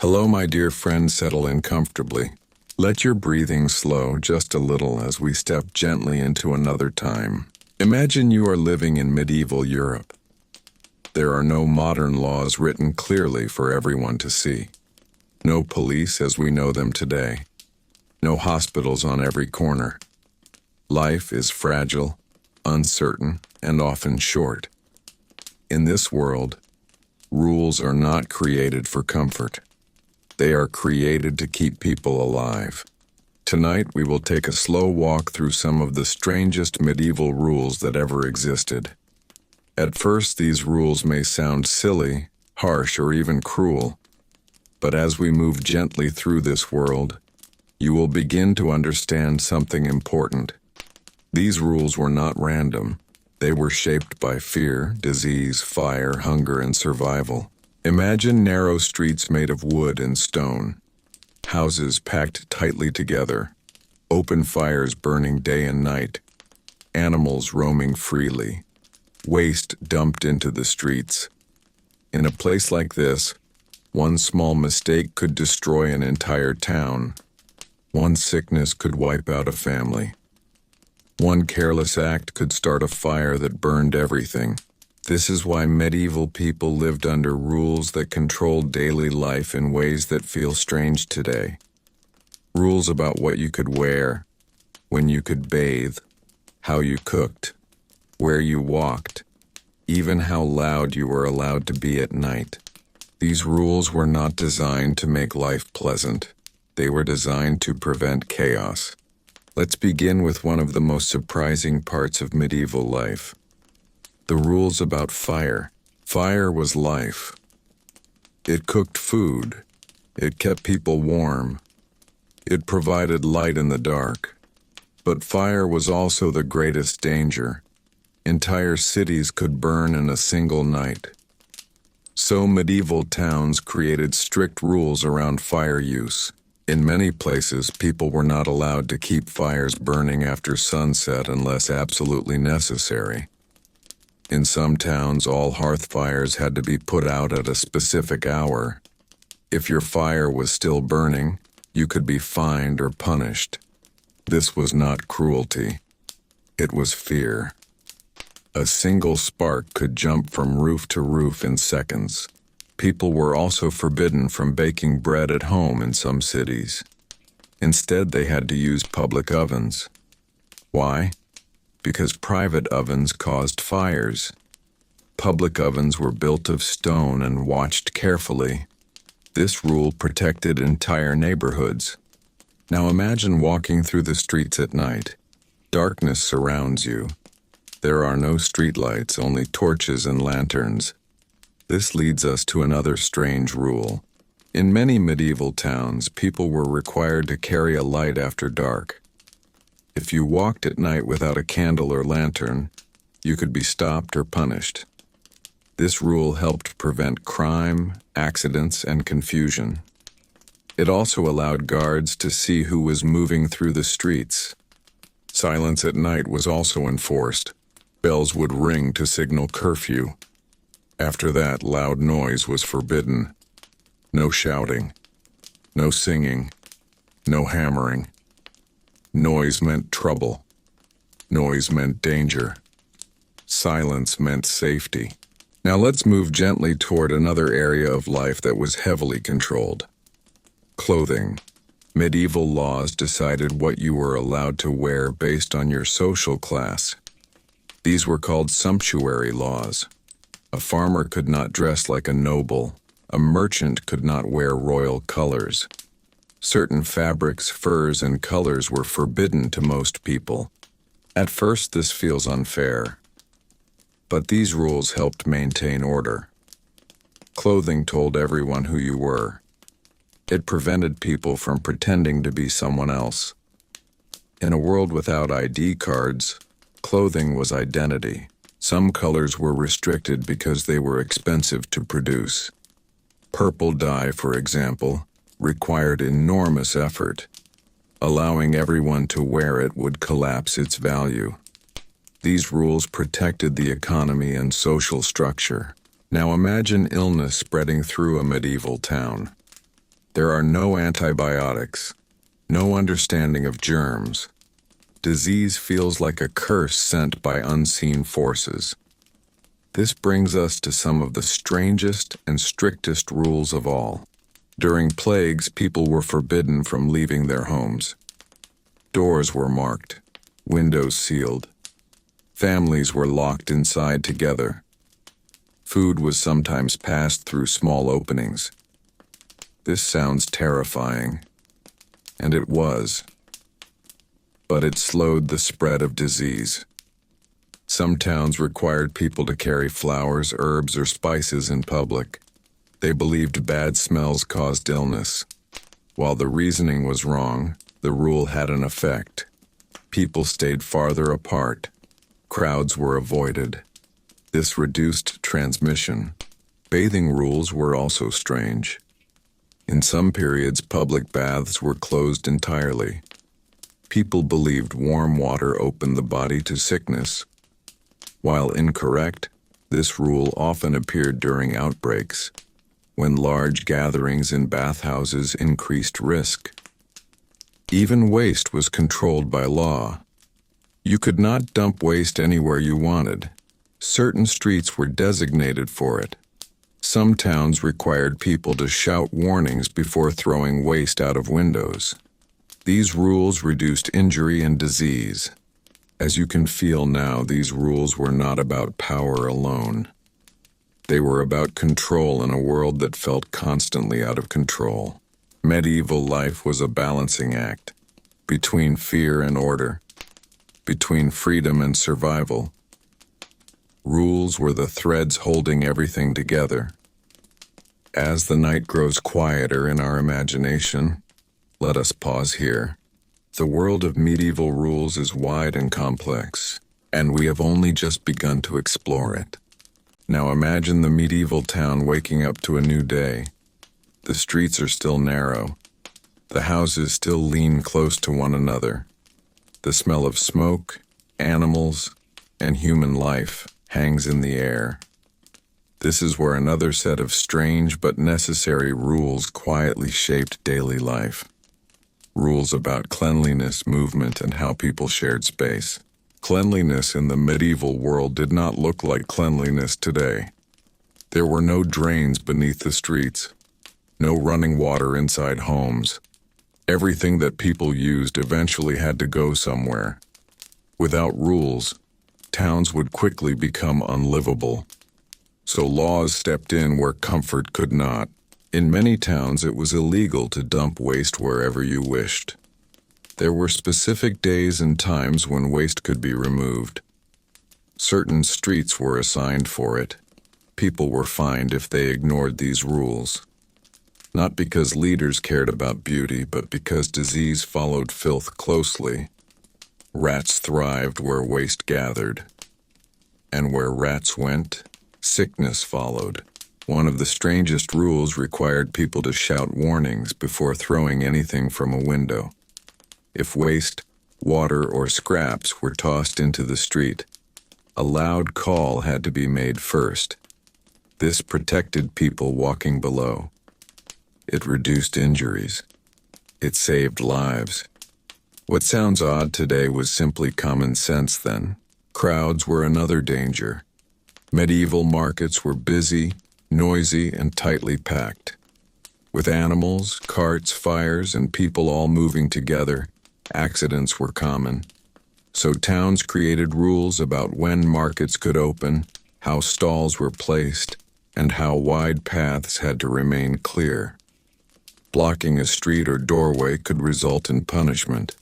Hello, my dear friend, settle in comfortably. Let your breathing slow just a little as we step gently into another time. Imagine you are living in medieval Europe. There are no modern laws written clearly for everyone to see. No police as we know them today. No hospitals on every corner. Life is fragile, uncertain, and often short. In this world, rules are not created for comfort. They are created to keep people alive. Tonight, we will take a slow walk through some of the strangest medieval rules that ever existed. At first, these rules may sound silly, harsh, or even cruel. But as we move gently through this world, you will begin to understand something important. These rules were not random. They were shaped by fear, disease, fire, hunger, and survival. Imagine narrow streets made of wood and stone, houses packed tightly together, open fires burning day and night, animals roaming freely, waste dumped into the streets. In a place like this, one small mistake could destroy an entire town. One sickness could wipe out a family. One careless act could start a fire that burned everything. This is why medieval people lived under rules that controlled daily life in ways that feel strange today. Rules about what you could wear, when you could bathe, how you cooked, where you walked, even how loud you were allowed to be at night. These rules were not designed to make life pleasant. They were designed to prevent chaos. Let's begin with one of the most surprising parts of medieval life. The rules about fire. Fire was life. It cooked food. It kept people warm. It provided light in the dark. But fire was also the greatest danger. Entire cities could burn in a single night. So medieval towns created strict rules around fire use. In many places, people were not allowed to keep fires burning after sunset unless absolutely necessary. In some towns, all hearth fires had to be put out at a specific hour. If your fire was still burning, you could be fined or punished. This was not cruelty. It was fear. A single spark could jump from roof to roof in seconds. People were also forbidden from baking bread at home in some cities. Instead, they had to use public ovens. Why? Because private ovens caused fires. Public ovens were built of stone and watched carefully. This rule protected entire neighborhoods. Now imagine walking through the streets at night. Darkness surrounds you. There are no streetlights, only torches and lanterns. This leads us to another strange rule. In many medieval towns, people were required to carry a light after dark. If you walked at night without a candle or lantern, you could be stopped or punished. This rule helped prevent crime, accidents, and confusion. It also allowed guards to see who was moving through the streets. Silence at night was also enforced. Bells would ring to signal curfew. After that, loud noise was forbidden. No shouting, no singing, no hammering. Noise meant trouble. Noise meant danger. Silence meant safety. Now let's move gently toward another area of life that was heavily controlled. Clothing. Medieval laws decided what you were allowed to wear based on your social class. These were called sumptuary laws. A farmer could not dress like a noble. A merchant could not wear royal colors. Certain fabrics, furs, and colors were forbidden to most people. At first, this feels unfair. But these rules helped maintain order. Clothing told everyone who you were. It prevented people from pretending to be someone else. In a world without ID cards, clothing was identity. Some colors were restricted because they were expensive to produce. Purple dye, for example, required enormous effort. Allowing everyone to wear it would collapse its value. These rules protected the economy and social structure. Now imagine illness spreading through a medieval town. There are no antibiotics, no understanding of germs. Disease feels like a curse sent by unseen forces. This brings us to some of the strangest and strictest rules of all. During plagues, people were forbidden from leaving their homes. Doors were marked, windows sealed. Families were locked inside together. Food was sometimes passed through small openings. This sounds terrifying, and it was. But it slowed the spread of disease. Some towns required people to carry flowers, herbs, or spices in public. They believed bad smells caused illness. While the reasoning was wrong, the rule had an effect. People stayed farther apart. Crowds were avoided. This reduced transmission. Bathing rules were also strange. In some periods, public baths were closed entirely. People believed warm water opened the body to sickness. While incorrect, this rule often appeared during outbreaks, when large gatherings in bathhouses increased risk. Even waste was controlled by law. You could not dump waste anywhere you wanted. Certain streets were designated for it. Some towns required people to shout warnings before throwing waste out of windows. These rules reduced injury and disease. As you can feel now, these rules were not about power alone. They were about control in a world that felt constantly out of control. Medieval life was a balancing act between fear and order, between freedom and survival. Rules were the threads holding everything together. As the night grows quieter in our imagination, let us pause here. The world of medieval rules is wide and complex, and we have only just begun to explore it. Now imagine the medieval town waking up to a new day. The streets are still narrow. The houses still lean close to one another. The smell of smoke, animals, and human life hangs in the air. This is where another set of strange but necessary rules quietly shaped daily life. Rules about cleanliness, movement, and how people shared space. Cleanliness in the medieval world did not look like cleanliness today. There were no drains beneath the streets, no running water inside homes. Everything that people used eventually had to go somewhere. Without rules, towns would quickly become unlivable. So laws stepped in where comfort could not. In many towns, it was illegal to dump waste wherever you wished. There were specific days and times when waste could be removed. Certain streets were assigned for it. People were fined if they ignored these rules. Not because leaders cared about beauty, but because disease followed filth closely. Rats thrived where waste gathered. And where rats went, sickness followed. One of the strangest rules required people to shout warnings before throwing anything from a window. If waste, water, or scraps were tossed into the street, a loud call had to be made first. This protected people walking below. It reduced injuries. It saved lives. What sounds odd today was simply common sense then. Crowds were another danger. Medieval markets were busy, noisy, and tightly packed. With animals, carts, fires, and people all moving together, accidents were common. So towns created rules about when markets could open, how stalls were placed, and how wide paths had to remain clear. Blocking a street or doorway could result in punishment.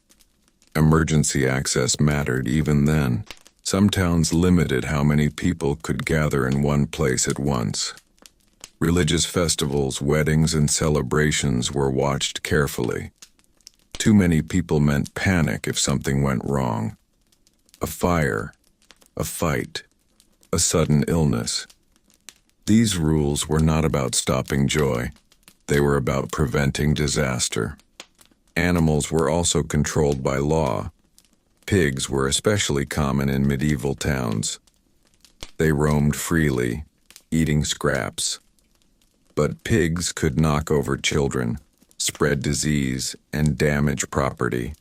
Emergency access mattered even then. Some towns limited how many people could gather in one place at once. Religious festivals, weddings, and celebrations were watched carefully. Too many people meant panic if something went wrong. A fire, a fight, a sudden illness. These rules were not about stopping joy. They were about preventing disaster. Animals were also controlled by law. Pigs were especially common in medieval towns. They roamed freely, eating scraps. But pigs could knock over children. spread disease, and damage property.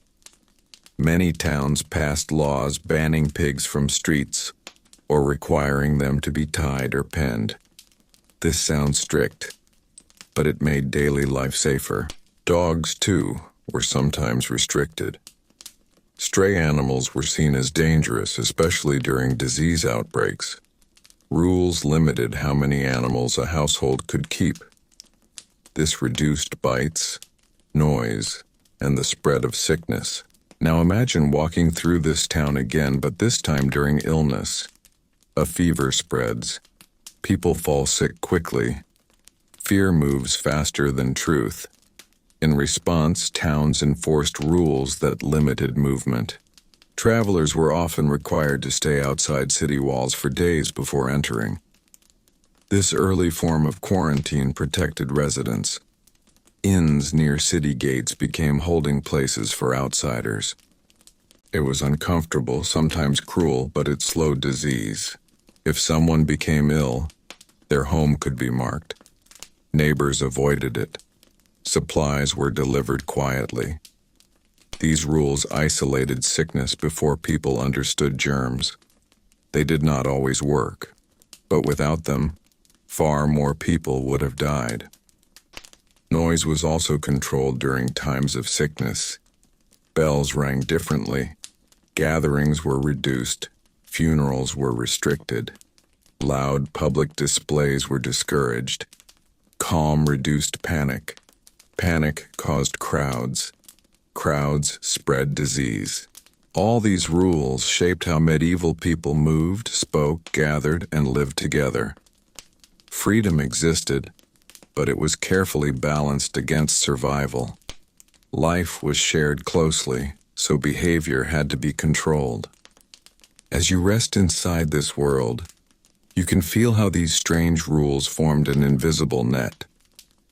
Many towns passed laws banning pigs from streets or requiring them to be tied or penned. This sounds strict, but it made daily life safer. Dogs, too, were sometimes restricted. Stray animals were seen as dangerous, especially during disease outbreaks. Rules limited how many animals a household could keep. This reduced bites, noise, and the spread of sickness. Now imagine walking through this town again, but this time during illness. A fever spreads. People fall sick quickly. Fear moves faster than truth. In response, towns enforced rules that limited movement. Travelers were often required to stay outside city walls for days before entering. This early form of quarantine protected residents. Inns near city gates became holding places for outsiders. It was uncomfortable, sometimes cruel, but it slowed disease. If someone became ill, their home could be marked. Neighbors avoided it. Supplies were delivered quietly. These rules isolated sickness before people understood germs. They did not always work, but without them, far more people would have died. Noise was also controlled during times of sickness. Bells rang differently. Gatherings were reduced. Funerals were restricted. Loud public displays were discouraged. Calm reduced panic. Panic caused crowds. Crowds spread disease. All these rules shaped how medieval people moved, spoke, gathered, and lived together. Freedom existed, but it was carefully balanced against survival. Life was shared closely, so behavior had to be controlled. As you rest inside this world, you can feel how these strange rules formed an invisible net.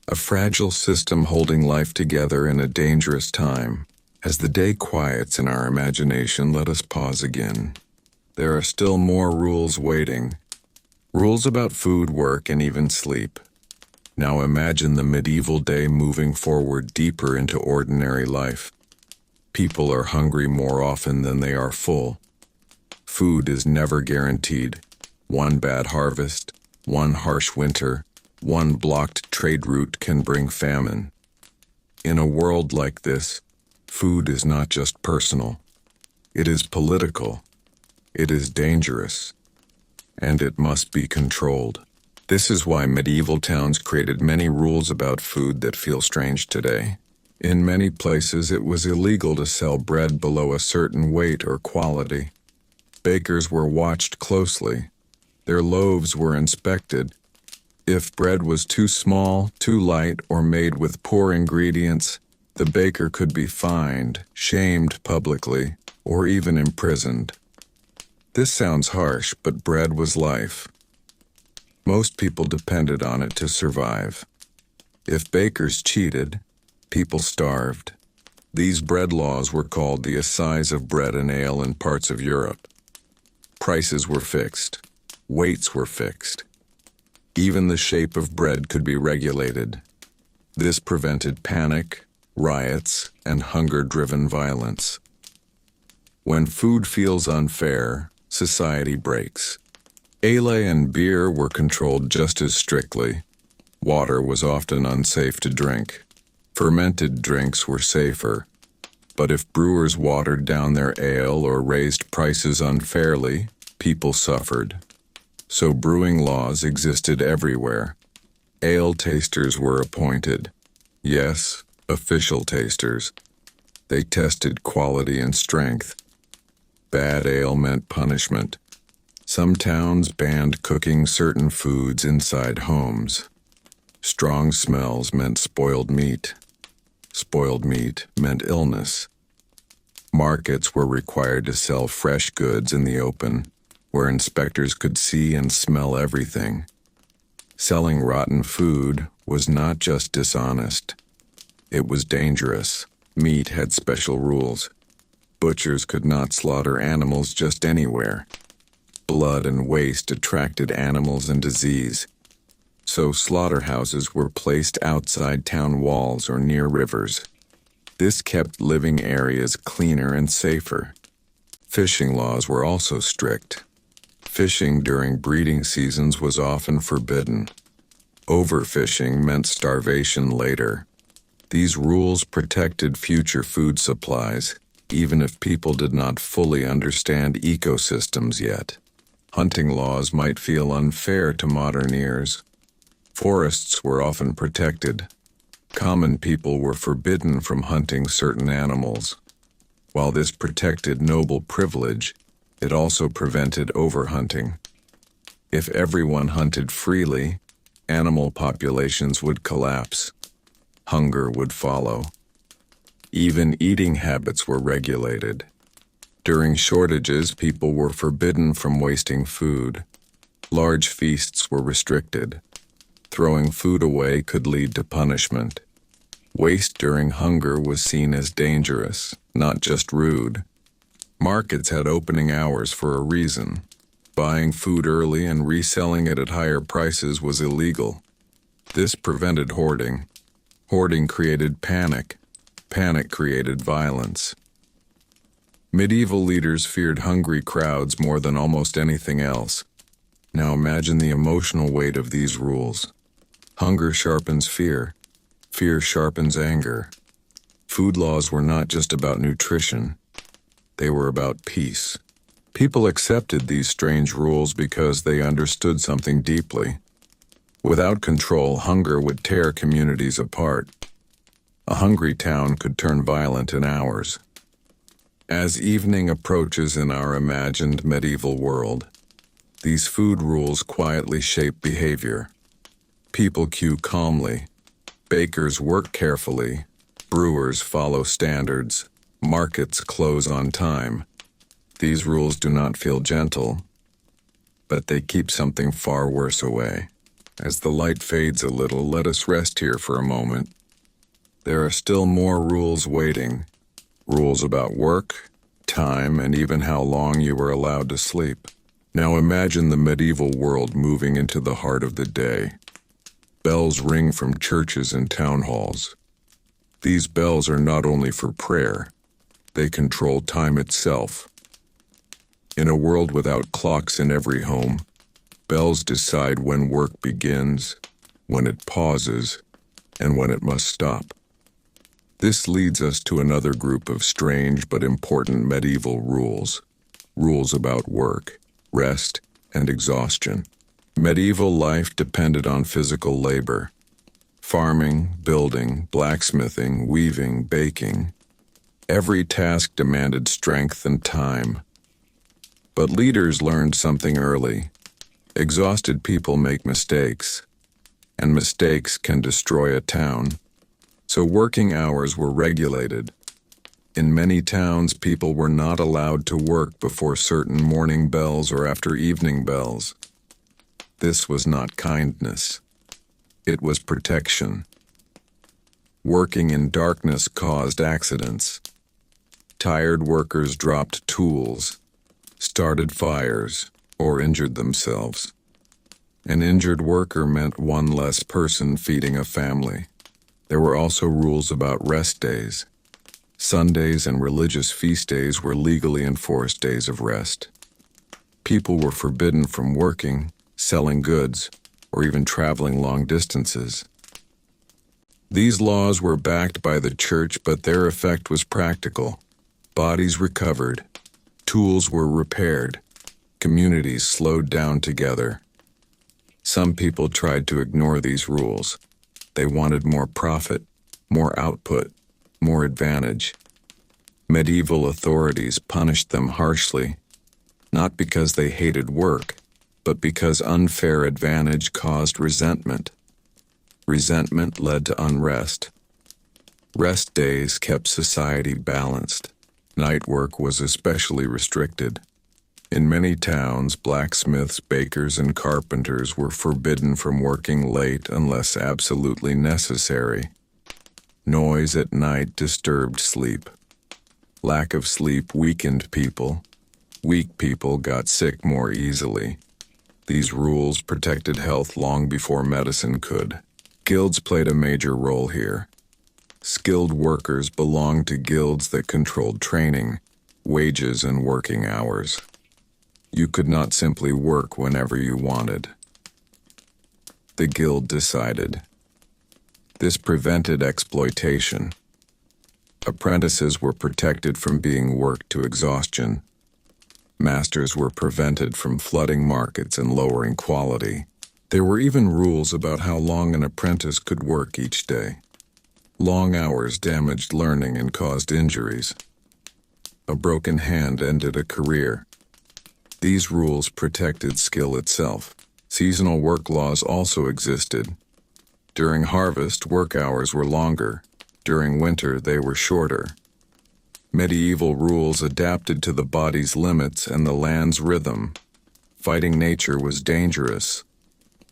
A fragile system holding life together in a dangerous time. As the day quiets in our imagination, let us pause again. There are still more rules waiting. Rules about food, work, and even sleep. Now imagine the medieval day moving forward deeper into ordinary life. People are hungry more often than they are full. Food is never guaranteed. One bad harvest, one harsh winter, one blocked trade route can bring famine. In a world like this, food is not just personal. It is political. It is dangerous. And it must be controlled. This is why medieval towns created many rules about food that feel strange today. In many places, it was illegal to sell bread below a certain weight or quality. Bakers were watched closely. Their loaves were inspected. If bread was too small, too light, or made with poor ingredients, the baker could be fined, shamed publicly, or even imprisoned. This sounds harsh, but bread was life. Most people depended on it to survive. If bakers cheated, people starved. These bread laws were called the Assize of Bread and Ale in parts of Europe. Prices were fixed. Weights were fixed. Even the shape of bread could be regulated. This prevented panic, riots, and hunger-driven violence. When food feels unfair, society breaks. Ale and beer were controlled just as strictly. Water was often unsafe to drink. Fermented drinks were safer. But if brewers watered down their ale or raised prices unfairly, people suffered. So brewing laws existed everywhere. Ale tasters were appointed. Yes, official tasters. They tested quality and strength. Bad ale meant punishment. Some towns banned cooking certain foods inside homes. Strong smells meant spoiled meat. Spoiled meat meant illness. Markets were required to sell fresh goods in the open, where inspectors could see and smell everything. Selling rotten food was not just dishonest. It was dangerous. Meat had special rules. Butchers could not slaughter animals just anywhere. Blood and waste attracted animals and disease. so slaughterhouses were placed outside town walls or near rivers. This kept living areas cleaner and safer. Fishing laws were also strict. Fishing during breeding seasons was often forbidden. Overfishing meant starvation later. These rules protected future food supplies, even if people did not fully understand ecosystems yet. Hunting laws might feel unfair to modern ears. Forests were often protected. Common people were forbidden from hunting certain animals. While this protected noble privilege, it also prevented overhunting. If everyone hunted freely, animal populations would collapse. Hunger would follow. Even eating habits were regulated. During shortages, people were forbidden from wasting food. Large feasts were restricted. Throwing food away could lead to punishment. Waste during hunger was seen as dangerous, not just rude. Markets had opening hours for a reason. Buying food early and reselling it at higher prices was illegal. This prevented hoarding. Hoarding created panic. Panic created violence. Medieval leaders feared hungry crowds more than almost anything else. Now imagine the emotional weight of these rules. Hunger sharpens fear. Fear sharpens anger. Food laws were not just about nutrition. They were about peace. People accepted these strange rules because they understood something deeply. Without control, hunger would tear communities apart. A hungry town could turn violent in hours. As evening approaches in our imagined medieval world, these food rules quietly shape behavior. People queue calmly. Bakers work carefully. Brewers follow standards. Markets close on time. These rules do not feel gentle, but they keep something far worse away. As the light fades a little, let us rest here for a moment. There are still more rules waiting. Rules about work, time, and even how long you were allowed to sleep. Now imagine the medieval world moving into the heart of the day. Bells ring from churches and town halls. These bells are not only for prayer, they control time itself. In a world without clocks in every home, bells decide when work begins, when it pauses, and when it must stop. This leads us to another group of strange but important medieval rules. Rules about work, rest, and exhaustion. Medieval life depended on physical labor. Farming, building, blacksmithing, weaving, baking. Every task demanded strength and time. But leaders learned something early. Exhausted people make mistakes, and mistakes can destroy a town. So working hours were regulated. In many towns, people were not allowed to work before certain morning bells or after evening bells. This was not kindness. It was protection. Working in darkness caused accidents. Tired workers dropped tools, started fires, or injured themselves. An injured worker meant one less person feeding a family. There were also rules about rest days. Sundays and religious feast days were legally enforced days of rest. People were forbidden from working, selling goods, or even traveling long distances. These laws were backed by the church, but their effect was practical. Bodies recovered. Tools were repaired. Communities slowed down together. Some people tried to ignore these rules. They wanted more profit, more output, more advantage. Medieval authorities punished them harshly, not because they hated work, but because unfair advantage caused resentment. Resentment led to unrest. Rest days kept society balanced. Night work was especially restricted. In many towns, blacksmiths, bakers, and carpenters were forbidden from working late unless absolutely necessary. Noise at night disturbed sleep. Lack of sleep weakened people. Weak people got sick more easily. These rules protected health long before medicine could. Guilds played a major role here. Skilled workers belonged to guilds that controlled training, wages, and working hours. You could not simply work whenever you wanted. The guild decided. This prevented exploitation. Apprentices were protected from being worked to exhaustion. Masters were prevented from flooding markets and lowering quality. There were even rules about how long an apprentice could work each day. Long hours damaged learning and caused injuries. A broken hand ended a career. These rules protected skill itself. Seasonal work laws also existed. During harvest, work hours were longer. During winter, they were shorter. Medieval rules adapted to the body's limits and the land's rhythm. Fighting nature was dangerous.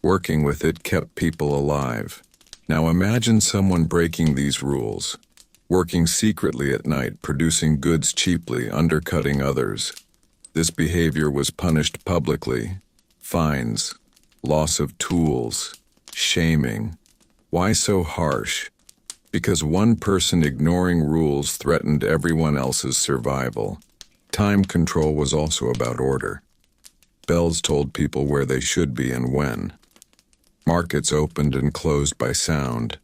Working with it kept people alive. Now imagine someone breaking these rules, working secretly at night, producing goods cheaply, undercutting others. This behavior was punished publicly. Fines, loss of tools, shaming. Why so harsh? Because one person ignoring rules threatened everyone else's survival. Time control was also about order. Bells told people where they should be and when. Markets opened and closed by sound.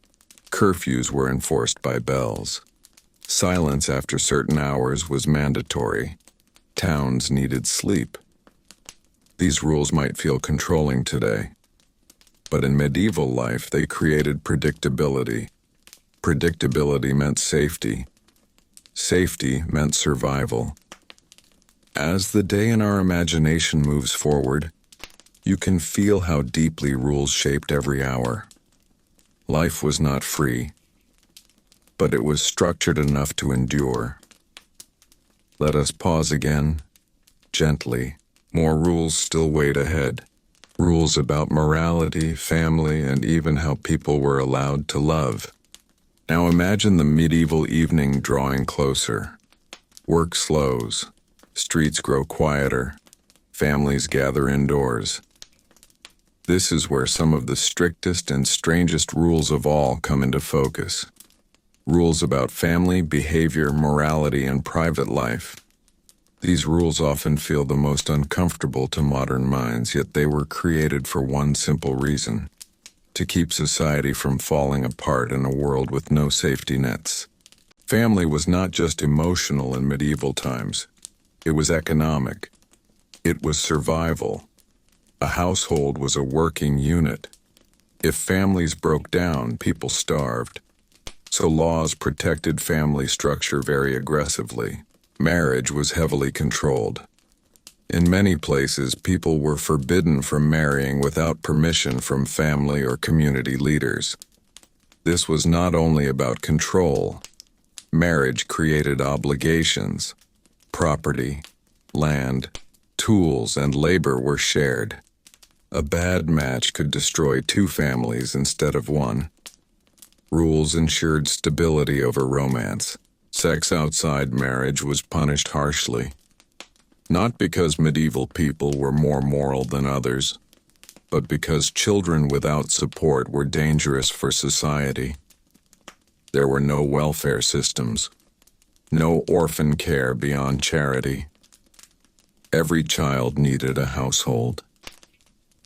Curfews were enforced by bells. Silence after certain hours was mandatory. Towns needed sleep. These rules might feel controlling today, but in medieval life they created predictability. Predictability meant safety. Safety meant survival. As the day in our imagination moves forward, you can feel how deeply rules shaped every hour. Life was not free, but it was structured enough to endure. Let us pause again, gently. More rules still wait ahead. Rules about morality, family, and even how people were allowed to love. Now imagine the medieval evening drawing closer. Work slows. Streets grow quieter. Families gather indoors. This is where some of the strictest and strangest rules of all come into focus. Rules about family, behavior, morality, and private life. These rules often feel the most uncomfortable to modern minds, yet they were created for one simple reason: to keep society from falling apart in a world with no safety nets. Family was not just emotional in medieval times. It was economic. It was survival. A household was a working unit. If families broke down, people starved. So laws protected family structure very aggressively. Marriage was heavily controlled. In many places, people were forbidden from marrying without permission from family or community leaders. This was not only about control. Marriage created obligations. Property, land, tools, and labor were shared. A bad match could destroy two families instead of one. Rules ensured stability over romance. Sex outside marriage was punished harshly. Not because medieval people were more moral than others, but because children without support were dangerous for society. There were no welfare systems, no orphan care beyond charity. Every child needed a household.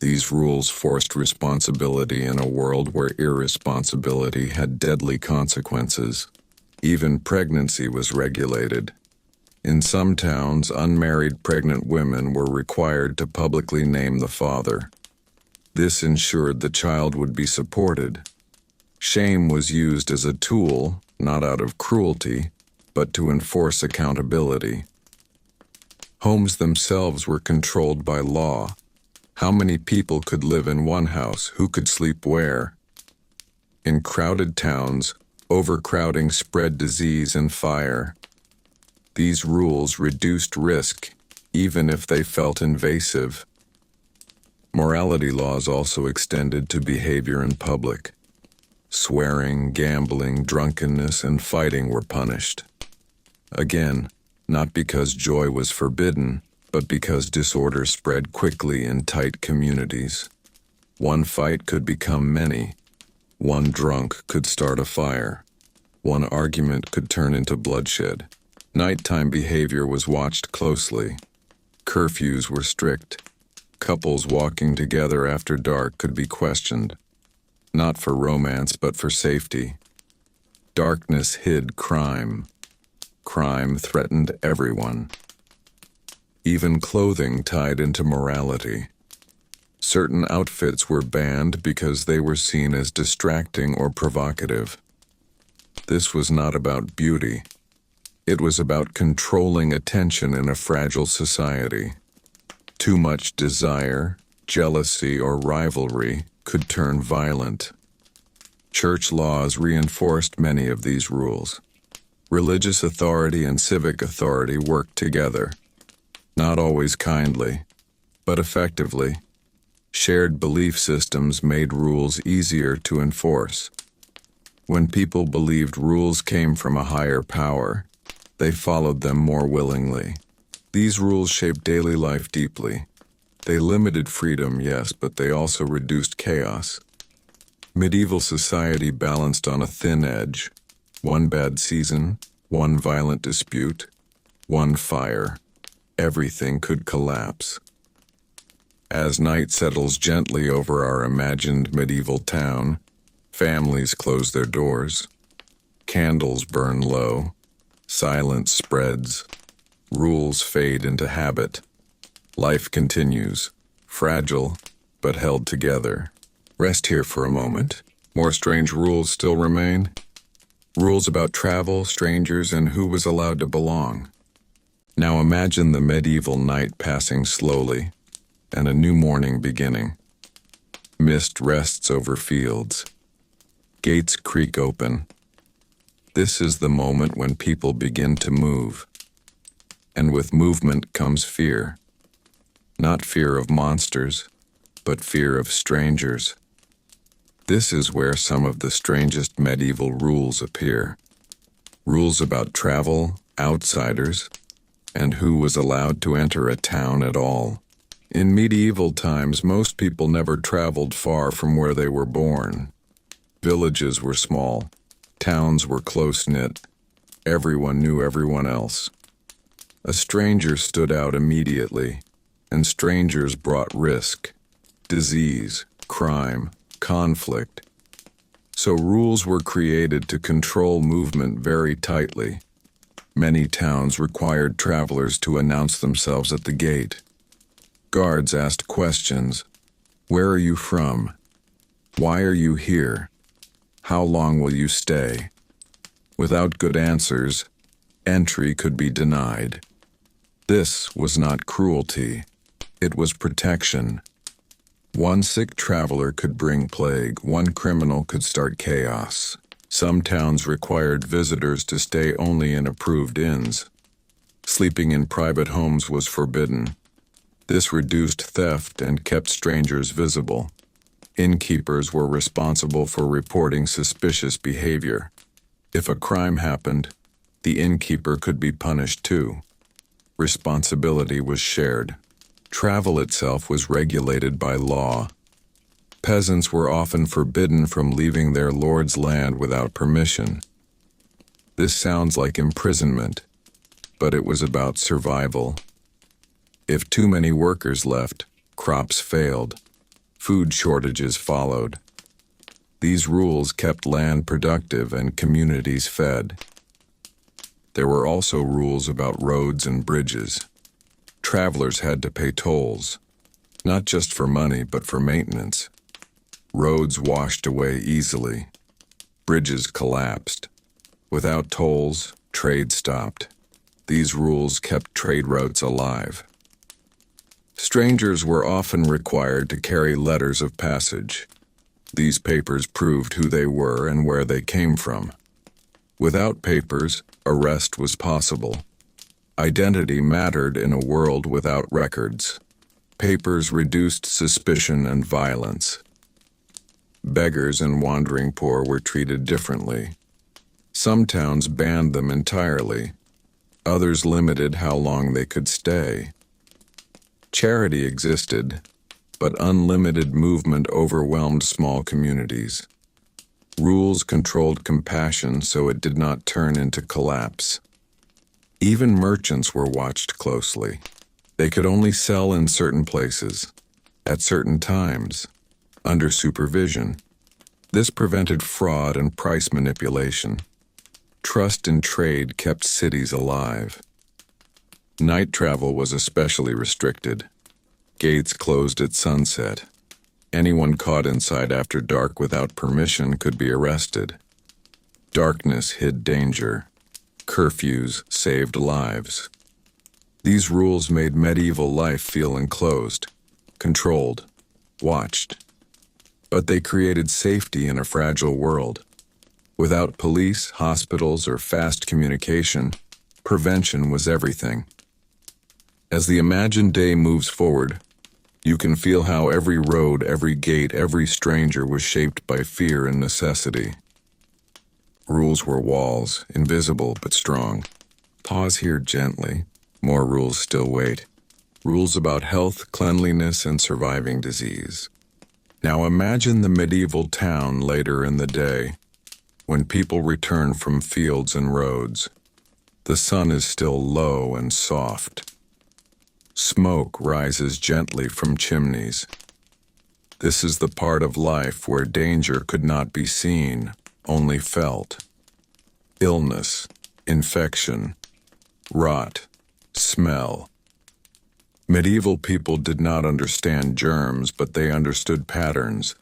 These rules forced responsibility in a world where irresponsibility had deadly consequences. Even pregnancy was regulated. In some towns, unmarried pregnant women were required to publicly name the father. This ensured the child would be supported. Shame was used as a tool, not out of cruelty, but to enforce accountability. Homes themselves were controlled by law. How many people could live in one house? Who could sleep where? In crowded towns, overcrowding spread disease and fire. These rules reduced risk, even if they felt invasive. Morality laws also extended to behavior in public. Swearing, gambling, drunkenness, and fighting were punished. Again, not because joy was forbidden, but because disorder spread quickly in tight communities. One fight could become many. One drunk could start a fire. One argument could turn into bloodshed. Nighttime behavior was watched closely. Curfews were strict. Couples walking together after dark could be questioned, not for romance but for safety. Darkness hid crime. Crime threatened everyone. Even clothing tied into morality. Certain outfits were banned because they were seen as distracting or provocative. This was not about beauty. It was about controlling attention in a fragile society. Too much desire, jealousy, or rivalry could turn violent. Church laws reinforced many of these rules. Religious authority and civic authority worked together. Not always kindly, but effectively. Shared belief systems made rules easier to enforce. When people believed rules came from a higher power, they followed them more willingly. These rules shaped daily life deeply. They limited freedom, yes, but they also reduced chaos. Medieval society balanced on a thin edge. One bad season, one violent dispute, one fire. Everything could collapse. As night settles gently over our imagined medieval town, families close their doors. Candles burn low. Silence spreads. Rules fade into habit. Life continues, fragile, but held together. Rest here for a moment. More strange rules still remain. Rules about travel, strangers, and who was allowed to belong. Now imagine the medieval night passing slowly, and a new morning beginning. Mist rests over fields. Gates creak open. This is the moment when people begin to move. And with movement comes fear. Not fear of monsters, but fear of strangers. This is where some of the strangest medieval rules appear. Rules about travel, outsiders, and who was allowed to enter a town at all. In medieval times, most people never traveled far from where they were born. Villages were small. Towns were close-knit. Everyone knew everyone else. A stranger stood out immediately, and strangers brought risk, disease, crime, conflict. So rules were created to control movement very tightly. Many towns required travelers to announce themselves at the gate. Guards asked questions. Where are you from? Why are you here? How long will you stay? Without good answers, entry could be denied. This was not cruelty. It was protection. One sick traveler could bring plague. One criminal could start chaos. Some towns required visitors to stay only in approved inns. Sleeping in private homes was forbidden. This reduced theft and kept strangers visible. Innkeepers were responsible for reporting suspicious behavior. If a crime happened, the innkeeper could be punished too. Responsibility was shared. Travel itself was regulated by law. Peasants were often forbidden from leaving their lord's land without permission. This sounds like imprisonment, but it was about survival. If too many workers left, crops failed. Food shortages followed. These rules kept land productive and communities fed. There were also rules about roads and bridges. Travelers had to pay tolls, not just for money but for maintenance. Roads washed away easily. Bridges collapsed. Without tolls, trade stopped. These rules kept trade routes alive. Strangers were often required to carry letters of passage. These papers proved who they were and where they came from. Without papers, arrest was possible. Identity mattered in a world without records. Papers reduced suspicion and violence. Beggars and wandering poor were treated differently. Some towns banned them entirely. Others limited how long they could stay. Charity existed, but unlimited movement overwhelmed small communities. Rules controlled compassion so it did not turn into collapse. Even merchants were watched closely. They could only sell in certain places, at certain times, under supervision. This prevented fraud and price manipulation. Trust in trade kept cities alive. Night travel was especially restricted. Gates closed at sunset. Anyone caught inside after dark without permission could be arrested. Darkness hid danger. Curfews saved lives. These rules made medieval life feel enclosed, controlled, watched. But they created safety in a fragile world. Without police, hospitals, or fast communication, prevention was everything. As the imagined day moves forward, you can feel how every road, every gate, every stranger was shaped by fear and necessity. Rules were walls, invisible but strong. Pause here gently. More rules still wait. Rules about health, cleanliness, and surviving disease. Now imagine the medieval town later in the day, when people return from fields and roads. The sun is still low and soft. Smoke rises gently from chimneys. This is the part of life where danger could not be seen, only felt. Illness, infection, rot, smell. Medieval people did not understand germs, but they understood patterns.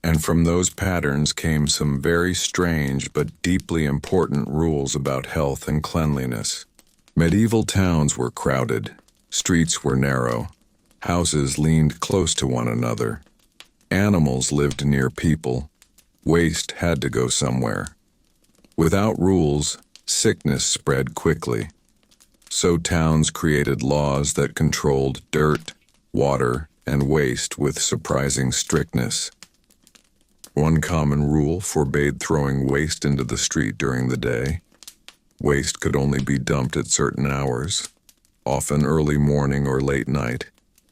And from those patterns came some very strange but deeply important rules about health and cleanliness. Medieval towns were crowded. Streets were narrow. Houses leaned close to one another. Animals lived near people. Waste had to go somewhere. Without rules, sickness spread quickly. So towns created laws that controlled dirt, water, and waste with surprising strictness. One common rule forbade throwing waste into the street during the day. Waste could only be dumped at certain hours, often early morning or late night,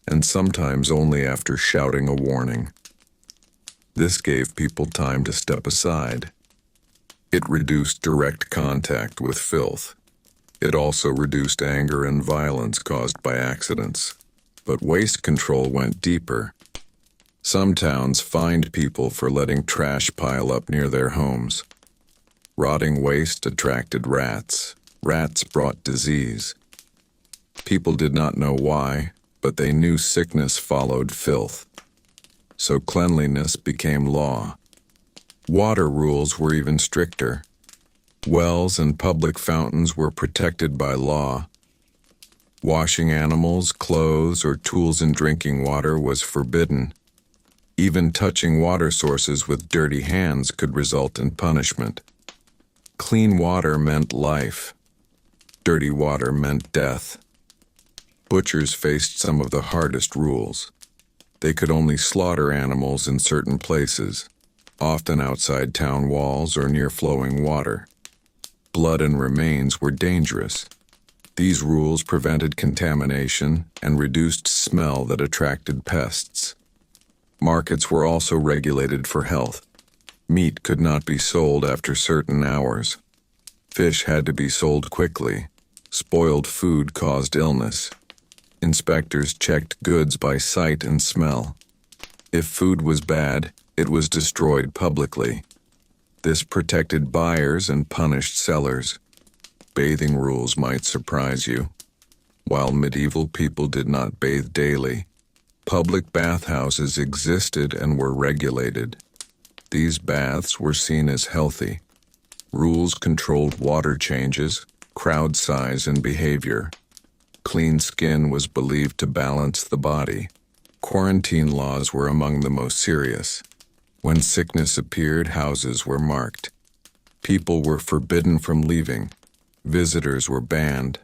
and sometimes only after shouting a warning. This gave people time to step aside. It reduced direct contact with filth. It also reduced anger and violence caused by accidents. But waste control went deeper. Some towns fined people for letting trash pile up near their homes. Rotting waste attracted rats. Rats brought disease. People did not know why, but they knew sickness followed filth. So cleanliness became law. Water rules were even stricter. Wells and public fountains were protected by law. Washing animals, clothes, or tools in drinking water was forbidden. Even touching water sources with dirty hands could result in punishment. Clean water meant life. Dirty water meant death. Butchers faced some of the hardest rules. They could only slaughter animals in certain places, often outside town walls or near flowing water. Blood and remains were dangerous. These rules prevented contamination and reduced smell that attracted pests. Markets were also regulated for health. Meat could not be sold after certain hours. Fish had to be sold quickly. Spoiled food caused illness. Inspectors checked goods by sight and smell. If food was bad, it was destroyed publicly. This protected buyers and punished sellers. Bathing rules might surprise you. While medieval people did not bathe daily, public bathhouses existed and were regulated. These baths were seen as healthy. Rules controlled water changes, crowd size, and behavior. Clean skin was believed to balance the body. Quarantine laws were among the most serious. When sickness appeared, houses were marked. People were forbidden from leaving. Visitors were banned.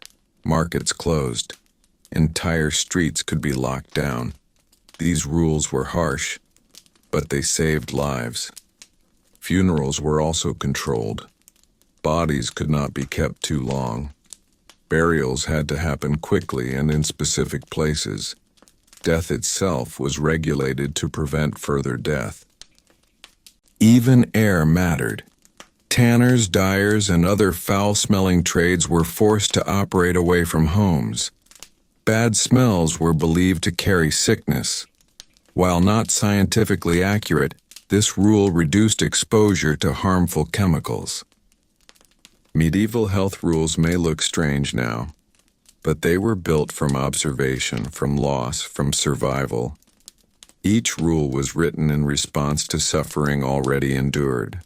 Markets closed. Entire streets could be locked down. These rules were harsh, but they saved lives. Funerals were also controlled. Bodies could not be kept too long. Burials had to happen quickly and in specific places. Death itself was regulated to prevent further death. Even air mattered. Tanners, dyers, and other foul-smelling trades were forced to operate away from homes. Bad smells were believed to carry sickness. While not scientifically accurate, this rule reduced exposure to harmful chemicals. Medieval health rules may look strange now, but they were built from observation, from loss, from survival. Each rule was written in response to suffering already endured.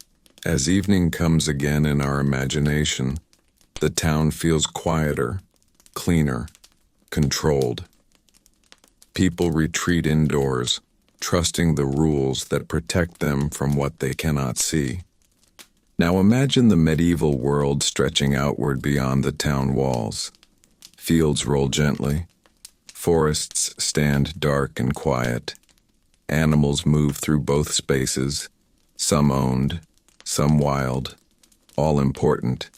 As evening comes again in our imagination, the town feels quieter, cleaner, controlled. People retreat indoors, trusting the rules that protect them from what they cannot see. Now imagine the medieval world stretching outward beyond the town walls. Fields roll gently. Forests stand dark and quiet. Animals move through both spaces, some owned, some wild, all important.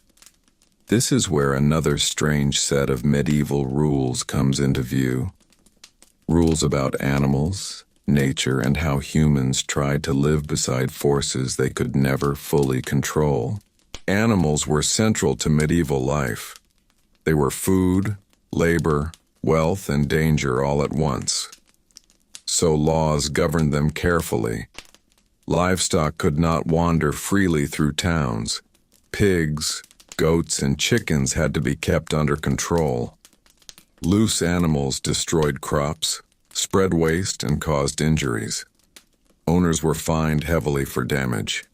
This is where another strange set of medieval rules comes into view. Rules about animals, nature, and how humans tried to live beside forces they could never fully control. Animals were central to medieval life. They were food, labor, wealth, and danger all at once. So laws governed them carefully. Livestock could not wander freely through towns. Pigs, goats, and chickens had to be kept under control. Loose animals destroyed crops, spread waste, and caused injuries. Owners were fined heavily for damage.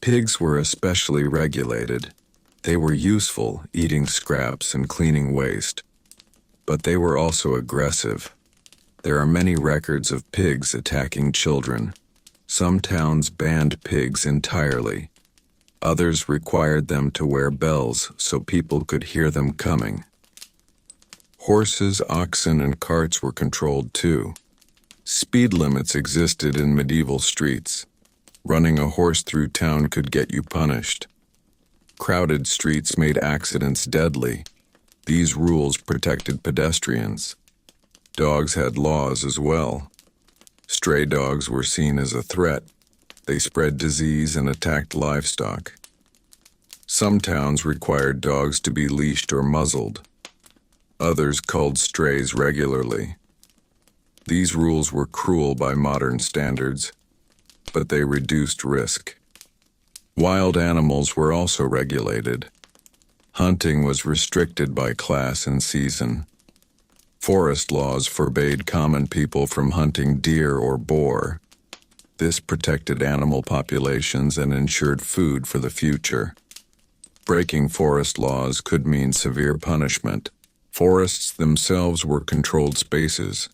Pigs were especially regulated. They were useful, eating scraps and cleaning waste. But they were also aggressive. There are many records of pigs attacking children. Some towns banned pigs entirely. Others required them to wear bells so people could hear them coming. Horses, oxen, and carts were controlled too. Speed limits existed in medieval streets. Running a horse through town could get you punished. Crowded streets made accidents deadly. These rules protected pedestrians. Dogs had laws as well. Stray dogs were seen as a threat. They spread disease and attacked livestock. Some towns required dogs to be leashed or muzzled. Others culled strays regularly. These rules were cruel by modern standards, but they reduced risk. Wild animals were also regulated. Hunting was restricted by class and season. Forest laws forbade common people from hunting deer or boar. This protected animal populations and ensured food for the future. Breaking forest laws could mean severe punishment. Forests themselves were controlled spaces.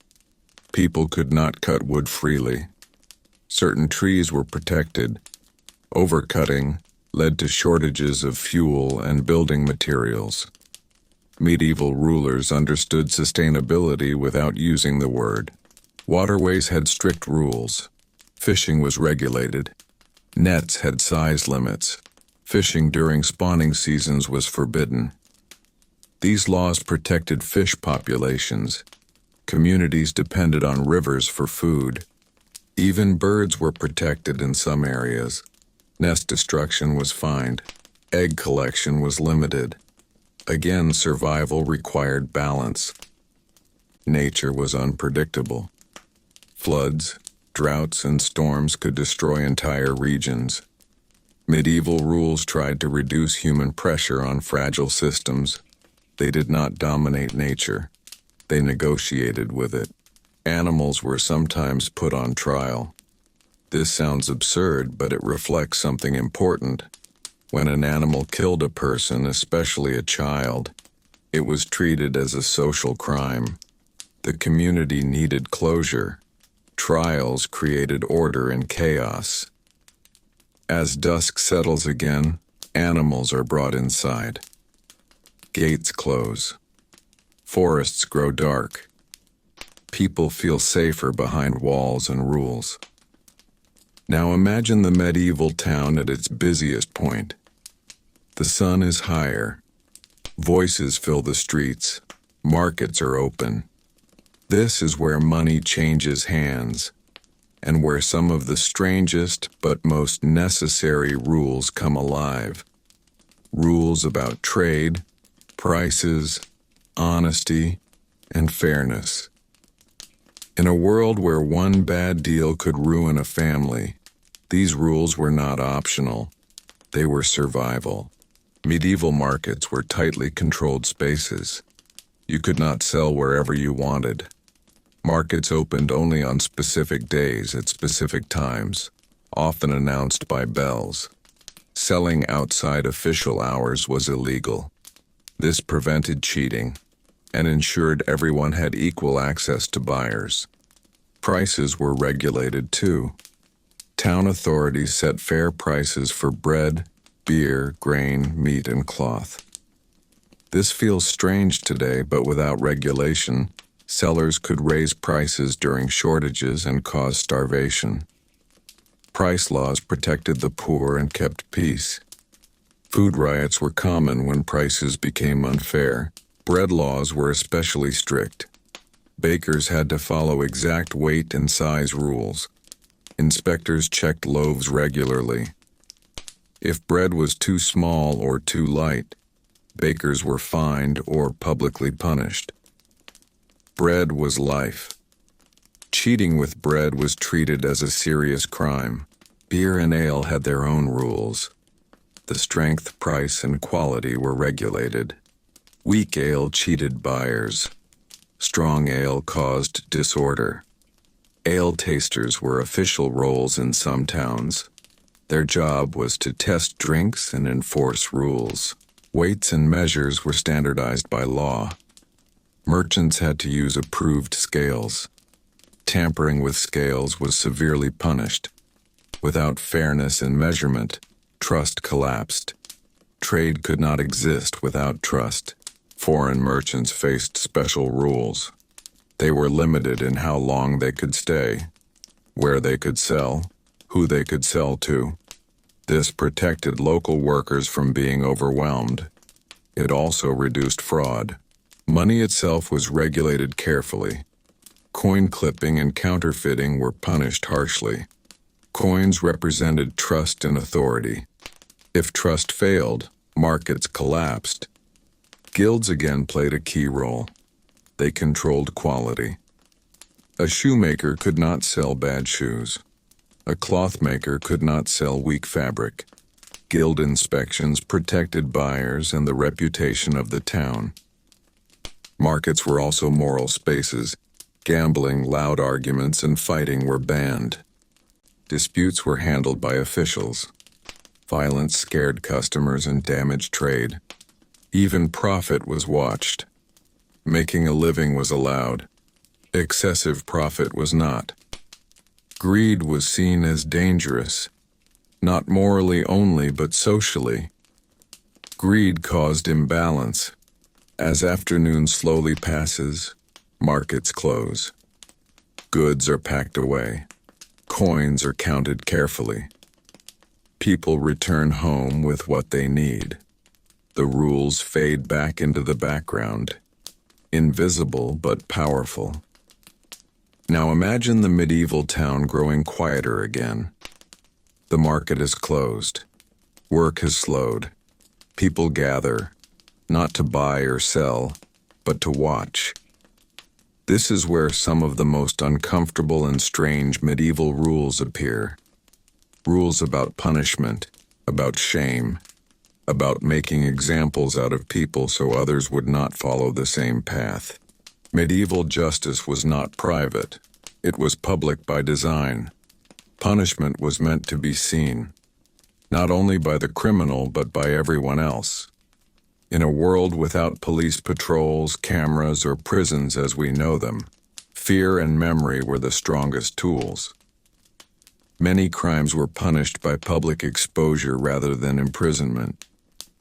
People could not cut wood freely. Certain trees were protected. Overcutting led to shortages of fuel and building materials. Medieval rulers understood sustainability without using the word. Waterways had strict rules. Fishing was regulated. Nets had size limits. Fishing during spawning seasons was forbidden. These laws protected fish populations. Communities depended on rivers for food. Even birds were protected in some areas. Nest destruction was fined. Egg collection was limited. Again, survival required balance. Nature was unpredictable. Floods, droughts, and storms could destroy entire regions. Medieval rules tried to reduce human pressure on fragile systems. They did not dominate nature. They negotiated with it. Animals were sometimes put on trial. This sounds absurd, but it reflects something important. When an animal killed a person, especially a child, it was treated as a social crime. The community needed closure. Trials created order and chaos. As dusk settles again, animals are brought inside. Gates close. Forests grow dark. People feel safer behind walls and rules. Now imagine the medieval town at its busiest point. The sun is higher. Voices fill the streets. Markets are open. This is where money changes hands, and where some of the strangest but most necessary rules come alive. Rules about trade, prices, honesty, and fairness. In a world where one bad deal could ruin a family, these rules were not optional. They were survival. Medieval markets were tightly controlled spaces. You could not sell wherever you wanted. Markets opened only on specific days at specific times, often announced by bells. Selling outside official hours was illegal. This prevented cheating and ensured everyone had equal access to buyers. Prices were regulated too. Town authorities set fair prices for bread, beer, grain, meat, and cloth. This feels strange today, but without regulation, sellers could raise prices during shortages and cause starvation. Price laws protected the poor and kept peace. Food riots were common when prices became unfair. Bread laws were especially strict. Bakers had to follow exact weight and size rules. Inspectors checked loaves regularly. If bread was too small or too light, bakers were fined or publicly punished. Bread was life. Cheating with bread was treated as a serious crime. Beer and ale had their own rules. The strength, price, and quality were regulated. Weak ale cheated buyers. Strong ale caused disorder. Ale tasters were official roles in some towns. Their job was to test drinks and enforce rules. Weights and measures were standardized by law. Merchants had to use approved scales. Tampering with scales was severely punished. Without fairness in measurement, trust collapsed. Trade could not exist without trust. Foreign merchants faced special rules. They were limited in how long they could stay, where they could sell, who they could sell to. This protected local workers from being overwhelmed. It also reduced fraud. Money itself was regulated carefully. Coin clipping and counterfeiting were punished harshly. Coins represented trust and authority. If trust failed, markets collapsed. Guilds again played a key role. They controlled quality. A shoemaker could not sell bad shoes. A clothmaker could not sell weak fabric. Guild inspections protected buyers and the reputation of the town. Markets were also moral spaces. Gambling, loud arguments, and fighting were banned. Disputes were handled by officials. Violence scared customers and damaged trade. Even profit was watched. Making a living was allowed. Excessive profit was not. Greed was seen as dangerous, not morally only but socially. Greed caused imbalance. As afternoon slowly passes, markets close. Goods are packed away. Coins are counted carefully. People return home with what they need. The rules fade back into the background, invisible but powerful. Now imagine the medieval town growing quieter again. The market is closed. Work has slowed. People gather, not to buy or sell, but to watch. This is where some of the most uncomfortable and strange medieval rules appear. Rules about punishment, about shame, about making examples out of people so others would not follow the same path. Medieval justice was not private. It was public by design. Punishment was meant to be seen, not only by the criminal but by everyone else. In a world without police patrols, cameras, or prisons as we know them, fear and memory were the strongest tools. Many crimes were punished by public exposure rather than imprisonment.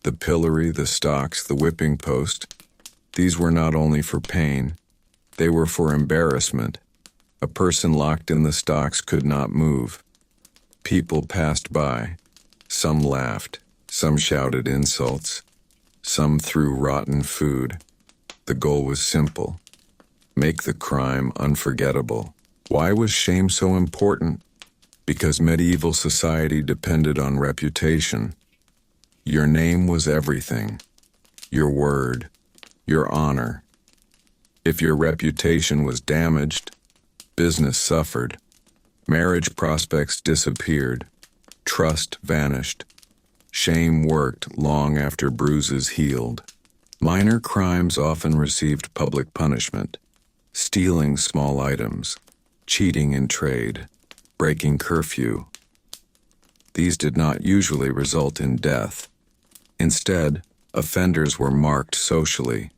The pillory, the stocks, the whipping post, these were not only for pain, they were for embarrassment. A person locked in the stocks could not move. People passed by. Some laughed, some shouted insults, some threw rotten food. The goal was simple: Make the crime unforgettable. Why was shame so important? Because medieval society depended on reputation. Your name was everything. Your word, your honor. If your reputation was damaged, business suffered, marriage prospects disappeared, trust vanished. Shame worked long after bruises healed. Minor crimes often received public punishment. Stealing small items, cheating in trade, breaking curfew. These did not usually result in death. Instead, offenders were marked socially.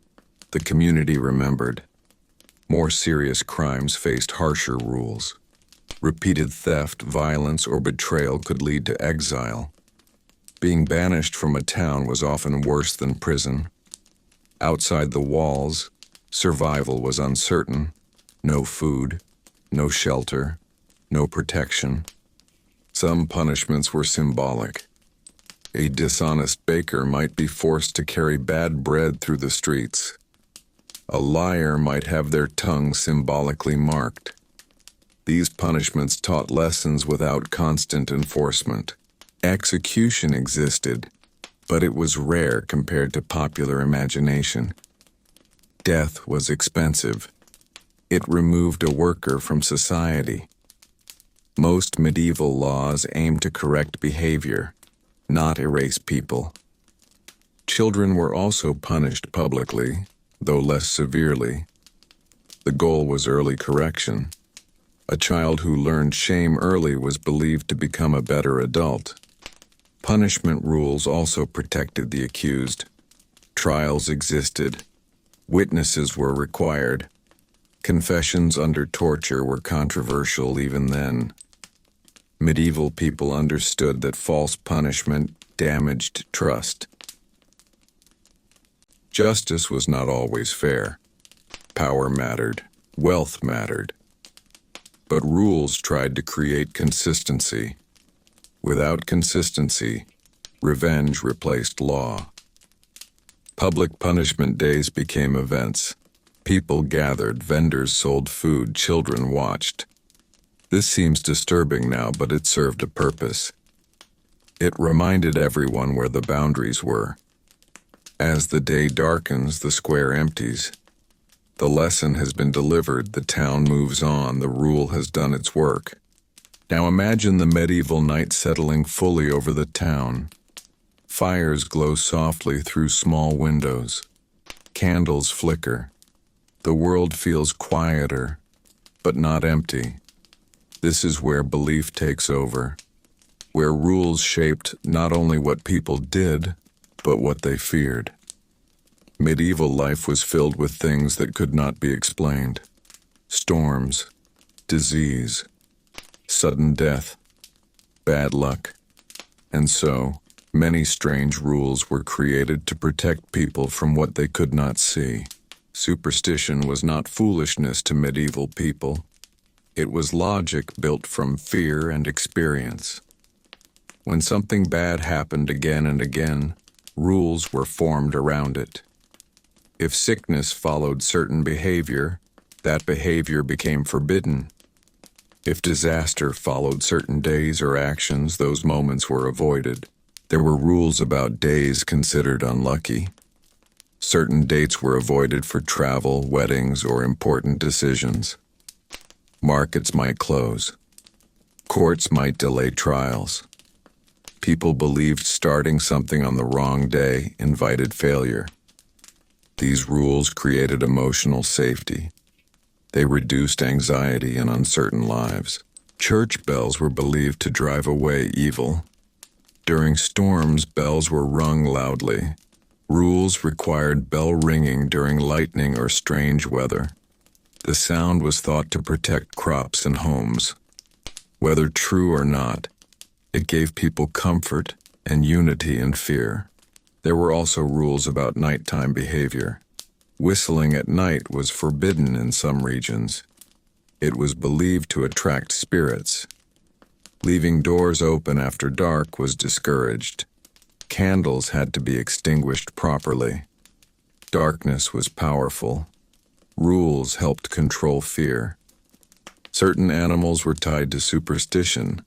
The community remembered. More serious crimes faced harsher rules. Repeated theft, violence, or betrayal could lead to exile. Being banished from a town was often worse than prison. Outside the walls, survival was uncertain. No food, no shelter, no protection. Some punishments were symbolic. A dishonest baker might be forced to carry bad bread through the streets. A liar might have their tongue symbolically marked. These punishments taught lessons without constant enforcement. Execution existed, but it was rare compared to popular imagination. Death was expensive. It removed a worker from society. Most medieval laws aimed to correct behavior, not erase people. Children were also punished publicly, though less severely. The goal was early correction. A child who learned shame early was believed to become a better adult. Punishment rules also protected the accused. Trials existed. Witnesses were required. Confessions under torture were controversial even then. Medieval people understood that false punishment damaged trust. Justice was not always fair. Power mattered. Wealth mattered. But rules tried to create consistency. Without consistency, revenge replaced law. Public punishment days became events. People gathered, vendors sold food, children watched. This seems disturbing now, but it served a purpose. It reminded everyone where the boundaries were. As the day darkens, the square empties. The lesson has been delivered, the town moves on, the rule has done its work. Now imagine the medieval night settling fully over the town. Fires glow softly through small windows. Candles flicker. The world feels quieter, but not empty. This is where belief takes over, where rules shaped not only what people did, but what they feared. Medieval life was filled with things that could not be explained. Storms, disease, sudden death, bad luck. And so, many strange rules were created to protect people from what they could not see. Superstition was not foolishness to medieval people. It was logic built from fear and experience. When something bad happened again and again, rules were formed around it. If sickness followed certain behavior, that behavior became forbidden. If disaster followed certain days or actions, those moments were avoided. There were rules about days considered unlucky. Certain dates were avoided for travel, weddings, or important decisions. Markets might close. Courts might delay trials. People believed starting something on the wrong day invited failure. These rules created emotional safety. They reduced anxiety in uncertain lives. Church bells were believed to drive away evil. During storms, bells were rung loudly. Rules required bell ringing during lightning or strange weather. The sound was thought to protect crops and homes. Whether true or not, it gave people comfort and unity in fear. There were also rules about nighttime behavior. Whistling at night was forbidden in some regions. It was believed to attract spirits. Leaving doors open after dark was discouraged. Candles had to be extinguished properly. Darkness was powerful. Rules helped control fear. Certain animals were tied to superstition: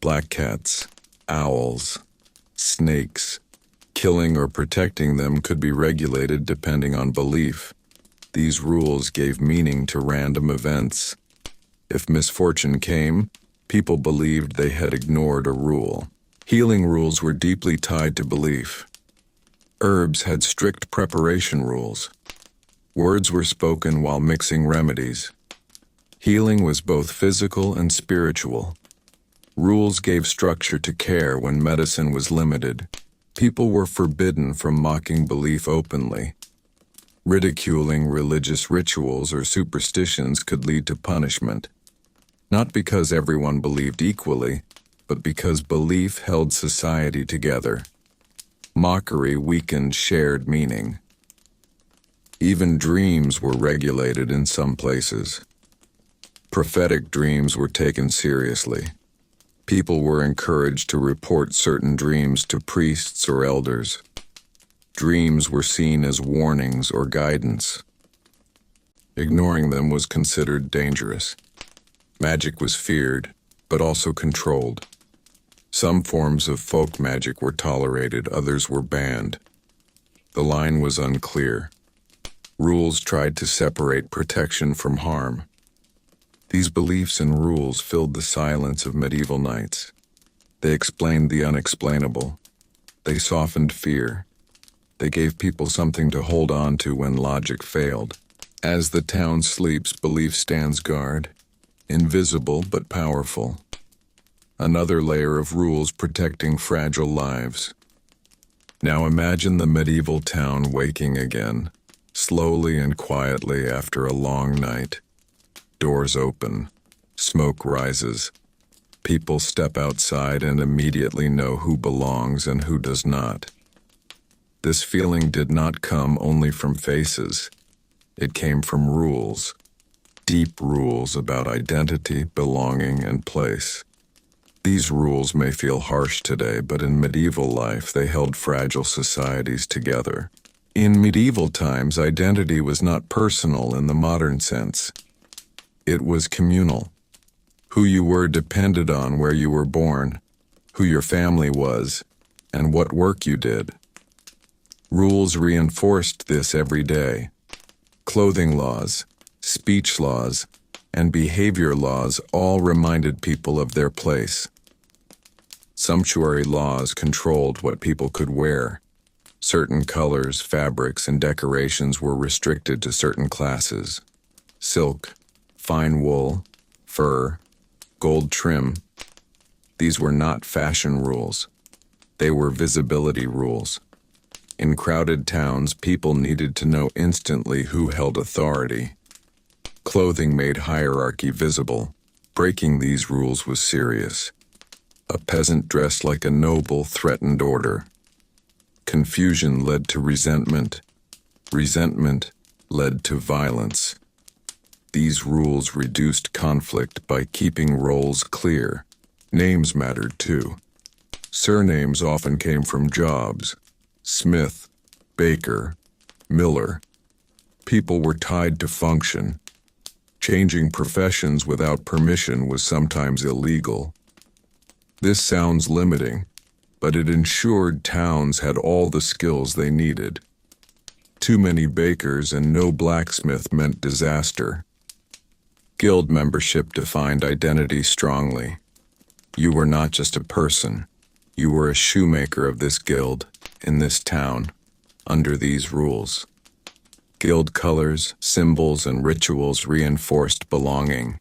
black cats, owls, snakes. Killing or protecting them could be regulated depending on belief. These rules gave meaning to random events. If misfortune came, people believed they had ignored a rule. Healing rules were deeply tied to belief. Herbs had strict preparation rules. Words were spoken while mixing remedies. Healing was both physical and spiritual. Rules gave structure to care when medicine was limited. People were forbidden from mocking belief openly. Ridiculing religious rituals or superstitions could lead to punishment, not because everyone believed equally, but because belief held society together. Mockery weakened shared meaning. Even dreams were regulated in some places. Prophetic dreams were taken seriously. People were encouraged to report certain dreams to priests or elders. Dreams were seen as warnings or guidance. Ignoring them was considered dangerous. Magic was feared, but also controlled. Some forms of folk magic were tolerated, others were banned. The line was unclear. Rules tried to separate protection from harm. These beliefs and rules filled the silence of medieval nights. They explained the unexplainable. They softened fear. They gave people something to hold on to when logic failed. As the town sleeps, belief stands guard, invisible but powerful. Another layer of rules protecting fragile lives. Now imagine the medieval town waking again, slowly and quietly after a long night. Doors open, smoke rises. People step outside and immediately know who belongs and who does not. This feeling did not come only from faces. It came from rules, deep rules about identity, belonging, and place. These rules may feel harsh today, but in medieval life they held fragile societies together. In medieval times, identity was not personal in the modern sense. It was communal. Who you were depended on where you were born, who your family was, and what work you did. Rules reinforced this every day. Clothing laws, speech laws, and behavior laws all reminded people of their place. Sumptuary laws controlled what people could wear. Certain colors, fabrics, and decorations were restricted to certain classes. Silk, fine wool, fur, gold trim. These were not fashion rules. They were visibility rules. In crowded towns, people needed to know instantly who held authority. Clothing made hierarchy visible. Breaking these rules was serious. A peasant dressed like a noble threatened order. Confusion led to resentment. Resentment led to violence. These rules reduced conflict by keeping roles clear. Names mattered too. Surnames often came from jobs. Smith, baker, miller. People were tied to function. Changing professions without permission was sometimes illegal. This sounds limiting, but it ensured towns had all the skills they needed. Too many bakers and no blacksmith meant disaster. Guild membership defined identity strongly. You were not just a person. You were a shoemaker of this guild, in this town, under these rules. Guild colors, symbols, and rituals reinforced belonging.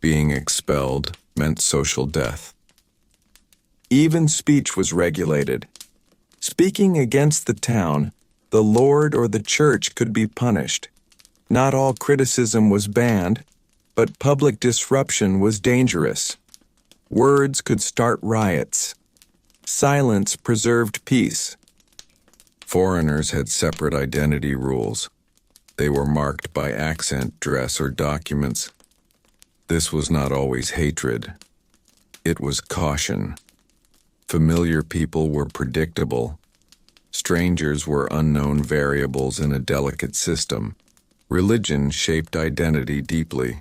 Being expelled meant social death. Even speech was regulated. Speaking against the town, the lord or the church could be punished. Not all criticism was banned, but public disruption was dangerous. Words could start riots. Silence preserved peace. Foreigners had separate identity rules. They were marked by accent, dress, or documents. This was not always hatred. It was caution. Familiar people were predictable. Strangers were unknown variables in a delicate system. Religion shaped identity deeply.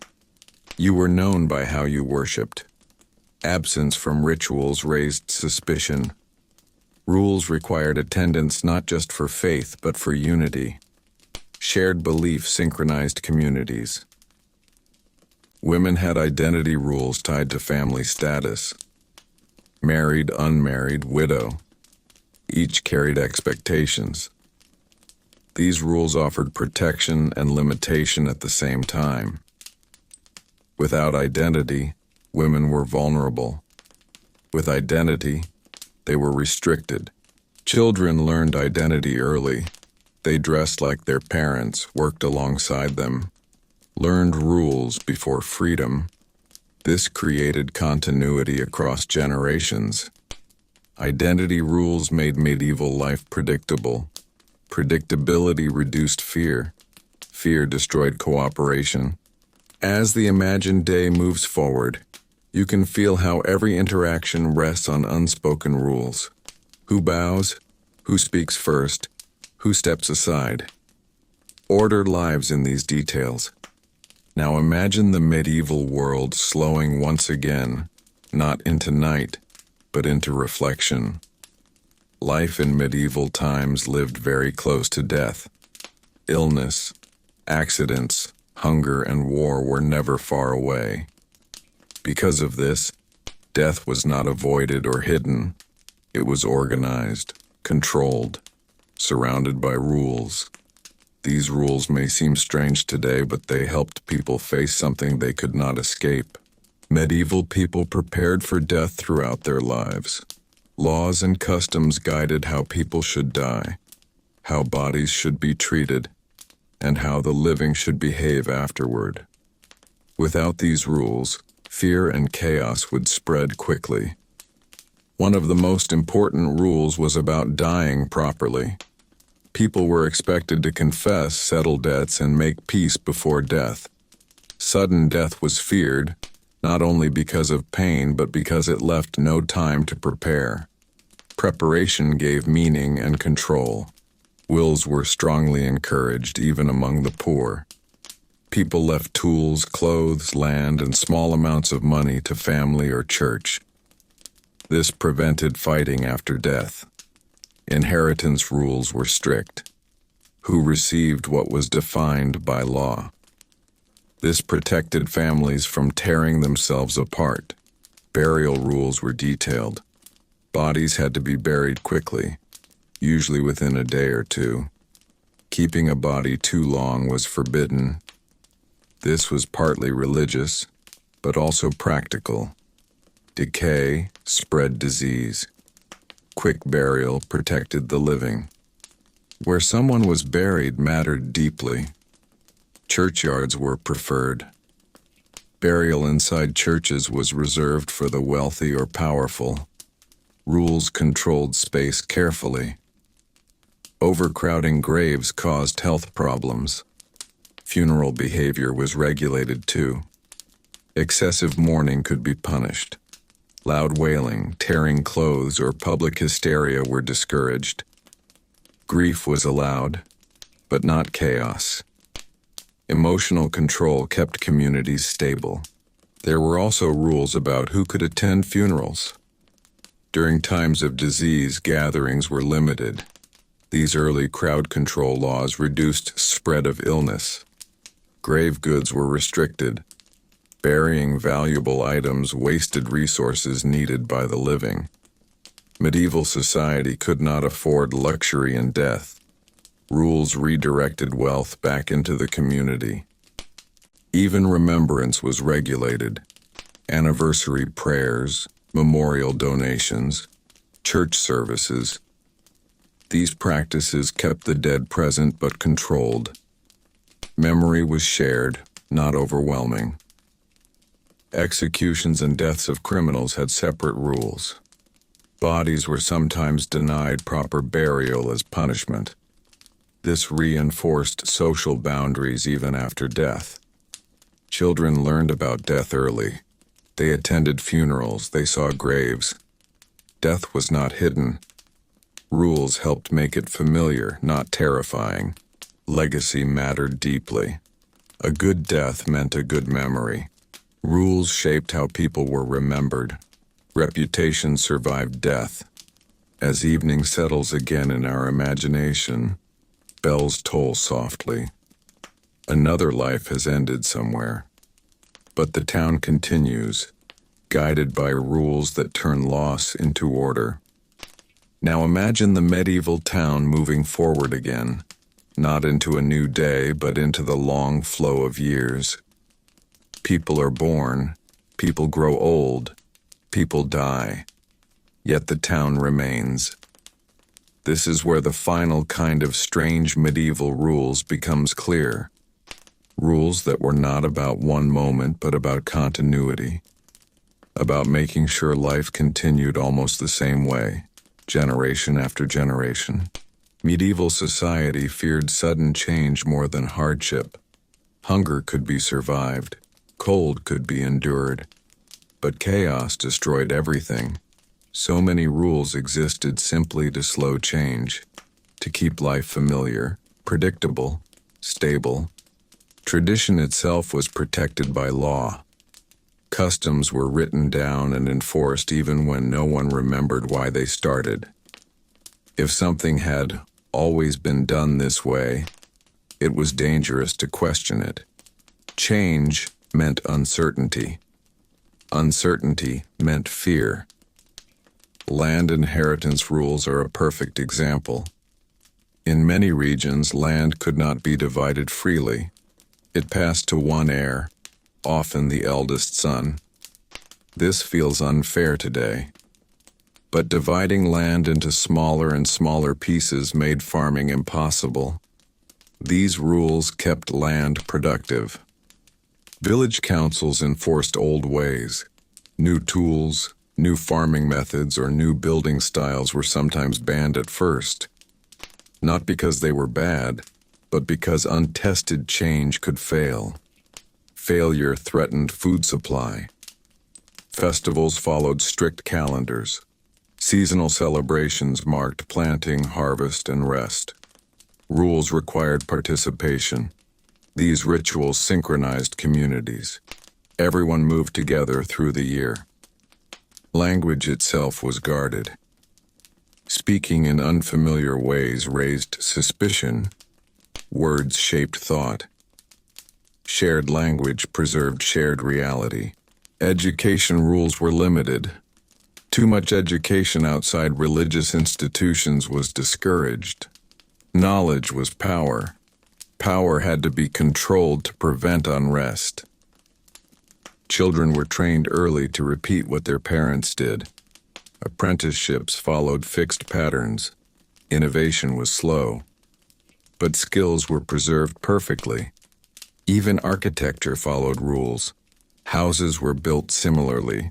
You were known by how you worshipped. Absence from rituals raised suspicion. Rules required attendance not just for faith but for unity. Shared belief synchronized communities. Women had identity rules tied to family status. Married, unmarried, widow. Each carried expectations. These rules offered protection and limitation at the same time. Without identity, women were vulnerable. With identity, they were restricted. Children learned identity early. They dressed like their parents, worked alongside them, learned rules before freedom. This created continuity across generations. Identity rules made medieval life predictable. Predictability reduced fear. Fear destroyed cooperation. As the imagined day moves forward, you can feel how every interaction rests on unspoken rules. Who bows? Who speaks first? Who steps aside? Order lives in these details. Now imagine the medieval world slowing once again, not into night, but into reflection. Life in medieval times lived very close to death. Illness, accidents, hunger, and war were never far away. Because of this, death was not avoided or hidden. It was organized, controlled, surrounded by rules. These rules may seem strange today, but they helped people face something they could not escape. Medieval people prepared for death throughout their lives. Laws and customs guided how people should die, how bodies should be treated, and how the living should behave afterward. Without these rules, fear and chaos would spread quickly. One of the most important rules was about dying properly. People were expected to confess, settle debts, and make peace before death. Sudden death was feared, not only because of pain but because it left no time to prepare. Preparation gave meaning and control. Wills were strongly encouraged, even among the poor. People left tools, clothes, land, and small amounts of money to family or church. This prevented fighting after death. Inheritance rules were strict. Who received what was defined by law. This protected families from tearing themselves apart. Burial rules were detailed. Bodies had to be buried quickly, usually within a day or two. Keeping a body too long was forbidden. This was partly religious, but also practical. Decay spread disease. Quick burial protected the living. Where someone was buried mattered deeply. Churchyards were preferred. Burial inside churches was reserved for the wealthy or powerful. Rules controlled space carefully. Overcrowding graves caused health problems. Funeral behavior was regulated too. Excessive mourning could be punished. Loud wailing, tearing clothes, or public hysteria were discouraged. Grief was allowed, but not chaos. Emotional control kept communities stable. There were also rules about who could attend funerals. During times of disease, gatherings were limited. These early crowd control laws reduced spread of illness. Grave goods were restricted. Burying valuable items wasted resources needed by the living. Medieval society could not afford luxury in death. Rules redirected wealth back into the community. Even remembrance was regulated. Anniversary prayers, memorial donations, church services. These practices kept the dead present but controlled. Memory was shared, not overwhelming. Executions and deaths of criminals had separate rules. Bodies were sometimes denied proper burial as punishment. This reinforced social boundaries even after death. Children learned about death early. They attended funerals, they saw graves. Death was not hidden. Rules helped make it familiar, not terrifying. Legacy mattered deeply. A good death meant a good memory. Rules shaped how people were remembered. Reputation survived death. As evening settles again in our imagination, bells toll softly. Another life has ended somewhere. But the town continues, guided by rules that turn loss into order. Now imagine the medieval town moving forward again, not into a new day, but into the long flow of years. People are born, people grow old, people die, yet the town remains. This is where the final kind of strange medieval rules becomes clear. Rules that were not about one moment, but about continuity. About making sure life continued almost the same way, generation after generation. Medieval society feared sudden change more than hardship. Hunger could be survived, cold could be endured, but chaos destroyed everything. So many rules existed simply to slow change, to keep life familiar, predictable, stable. Tradition itself was protected by law. Customs were written down and enforced even when no one remembered why they started. If something had always been done this way, it was dangerous to question it. Change meant uncertainty. Uncertainty meant fear. Land inheritance rules are a perfect example. In many regions, land could not be divided freely. It passed to one heir, often the eldest son. This feels unfair today. But dividing land into smaller and smaller pieces made farming impossible. These rules kept land productive. Village councils enforced old ways. New tools, new farming methods, or new building styles were sometimes banned at first. Not because they were bad, but because untested change could fail. Failure threatened food supply. Festivals followed strict calendars. Seasonal celebrations marked planting, harvest, and rest. Rules required participation. These rituals synchronized communities. Everyone moved together through the year. Language itself was guarded. Speaking in unfamiliar ways raised suspicion. Words shaped thought. Shared language preserved shared reality. Education rules were limited. Too much education outside religious institutions was discouraged. Knowledge was power. Power had to be controlled to prevent unrest. Children were trained early to repeat what their parents did. Apprenticeships followed fixed patterns. Innovation was slow. But skills were preserved perfectly. Even architecture followed rules. Houses were built similarly.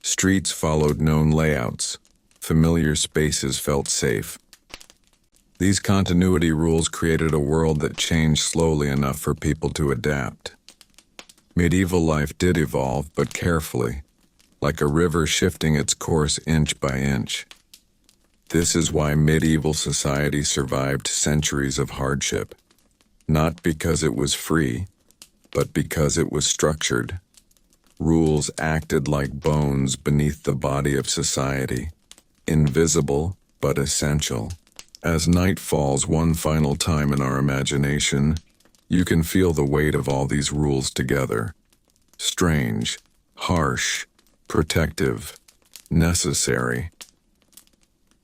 Streets followed known layouts. Familiar spaces felt safe. These continuity rules created a world that changed slowly enough for people to adapt. Medieval life did evolve, but carefully, like a river shifting its course inch by inch. This is why medieval society survived centuries of hardship, not because it was free, but because it was structured. Rules acted like bones beneath the body of society, invisible but essential. As night falls one final time in our imagination, you can feel the weight of all these rules together. Strange, harsh, protective, necessary.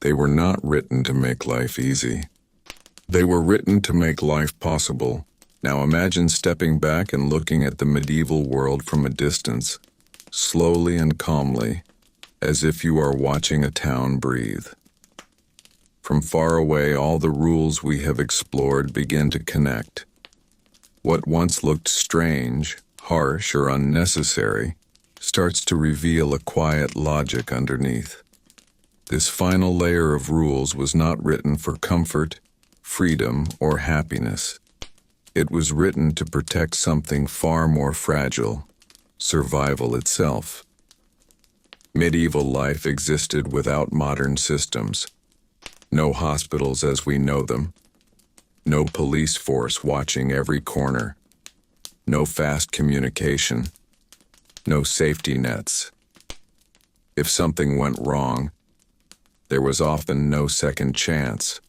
They were not written to make life easy. They were written to make life possible. Now imagine stepping back and looking at the medieval world from a distance, slowly and calmly, as if you are watching a town breathe. From far away, all the rules we have explored begin to connect. What once looked strange, harsh, or unnecessary starts to reveal a quiet logic underneath. This final layer of rules was not written for comfort, freedom, or happiness. It was written to protect something far more fragile, survival itself. Medieval life existed without modern systems. No hospitals as we know them. No police force watching every corner. No fast communication. No safety nets. If something went wrong, there was often no second chance.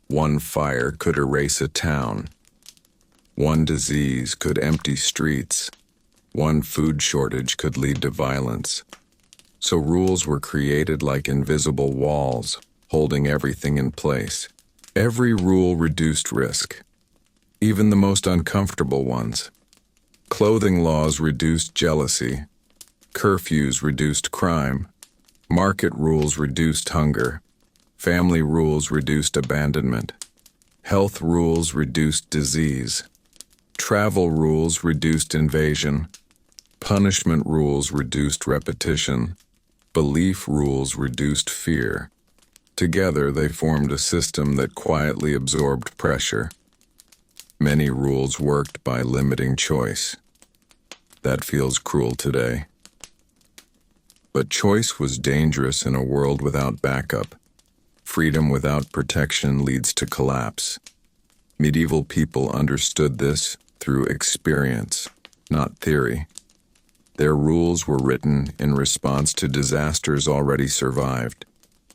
One fire could erase a town. One disease could empty streets. One food shortage could lead to violence. So rules were created like invisible walls, holding everything in place. Every rule reduced risk, even the most uncomfortable ones. Clothing laws reduced jealousy. Curfews reduced crime. Market rules reduced hunger. Family rules reduced abandonment. Health rules reduced disease. Travel rules reduced invasion. Punishment rules reduced repetition. Belief rules reduced fear. Together they formed a system that quietly absorbed pressure. Many rules worked by limiting choice. That feels cruel today. But choice was dangerous in a world without backup. Freedom without protection leads to collapse. Medieval people understood this through experience, not theory. Their rules were written in response to disasters already survived.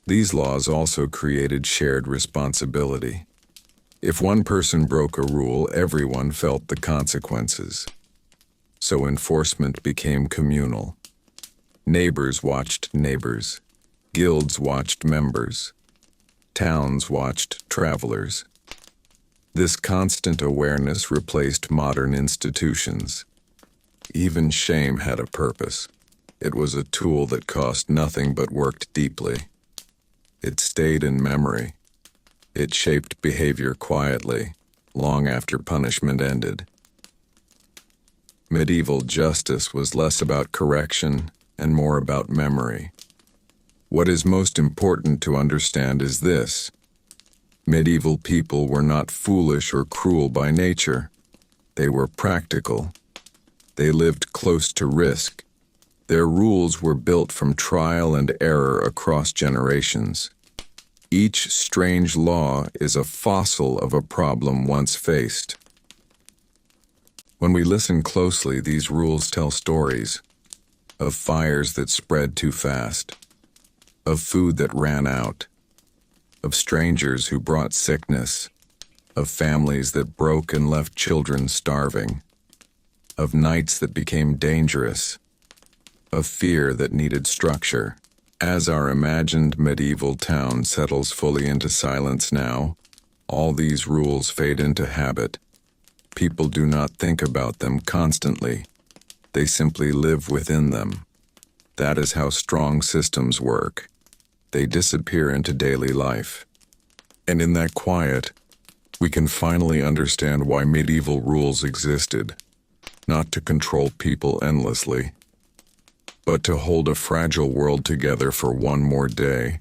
These laws also created shared responsibility. If one person broke a rule, everyone felt the consequences. So enforcement became communal. Neighbors watched neighbors. Guilds watched members. Towns watched travelers. This constant awareness replaced modern institutions. Even shame had a purpose. It was a tool that cost nothing but worked deeply. It stayed in memory. It shaped behavior quietly, long after punishment ended. Medieval justice was less about correction and more about memory. What is most important to understand is this: medieval people were not foolish or cruel by nature. They were practical. They lived close to risk. Their rules were built from trial and error across generations. Each strange law is a fossil of a problem once faced. When we listen closely, these rules tell stories of fires that spread too fast, of food that ran out, of strangers who brought sickness, of families that broke and left children starving, of nights that became dangerous, of fear that needed structure. As our imagined medieval town settles fully into silence now, all these rules fade into habit. People do not think about them constantly. They simply live within them. That is how strong systems work. They disappear into daily life. And in that quiet, we can finally understand why medieval rules existed. Not to control people endlessly, but to hold a fragile world together for one more day,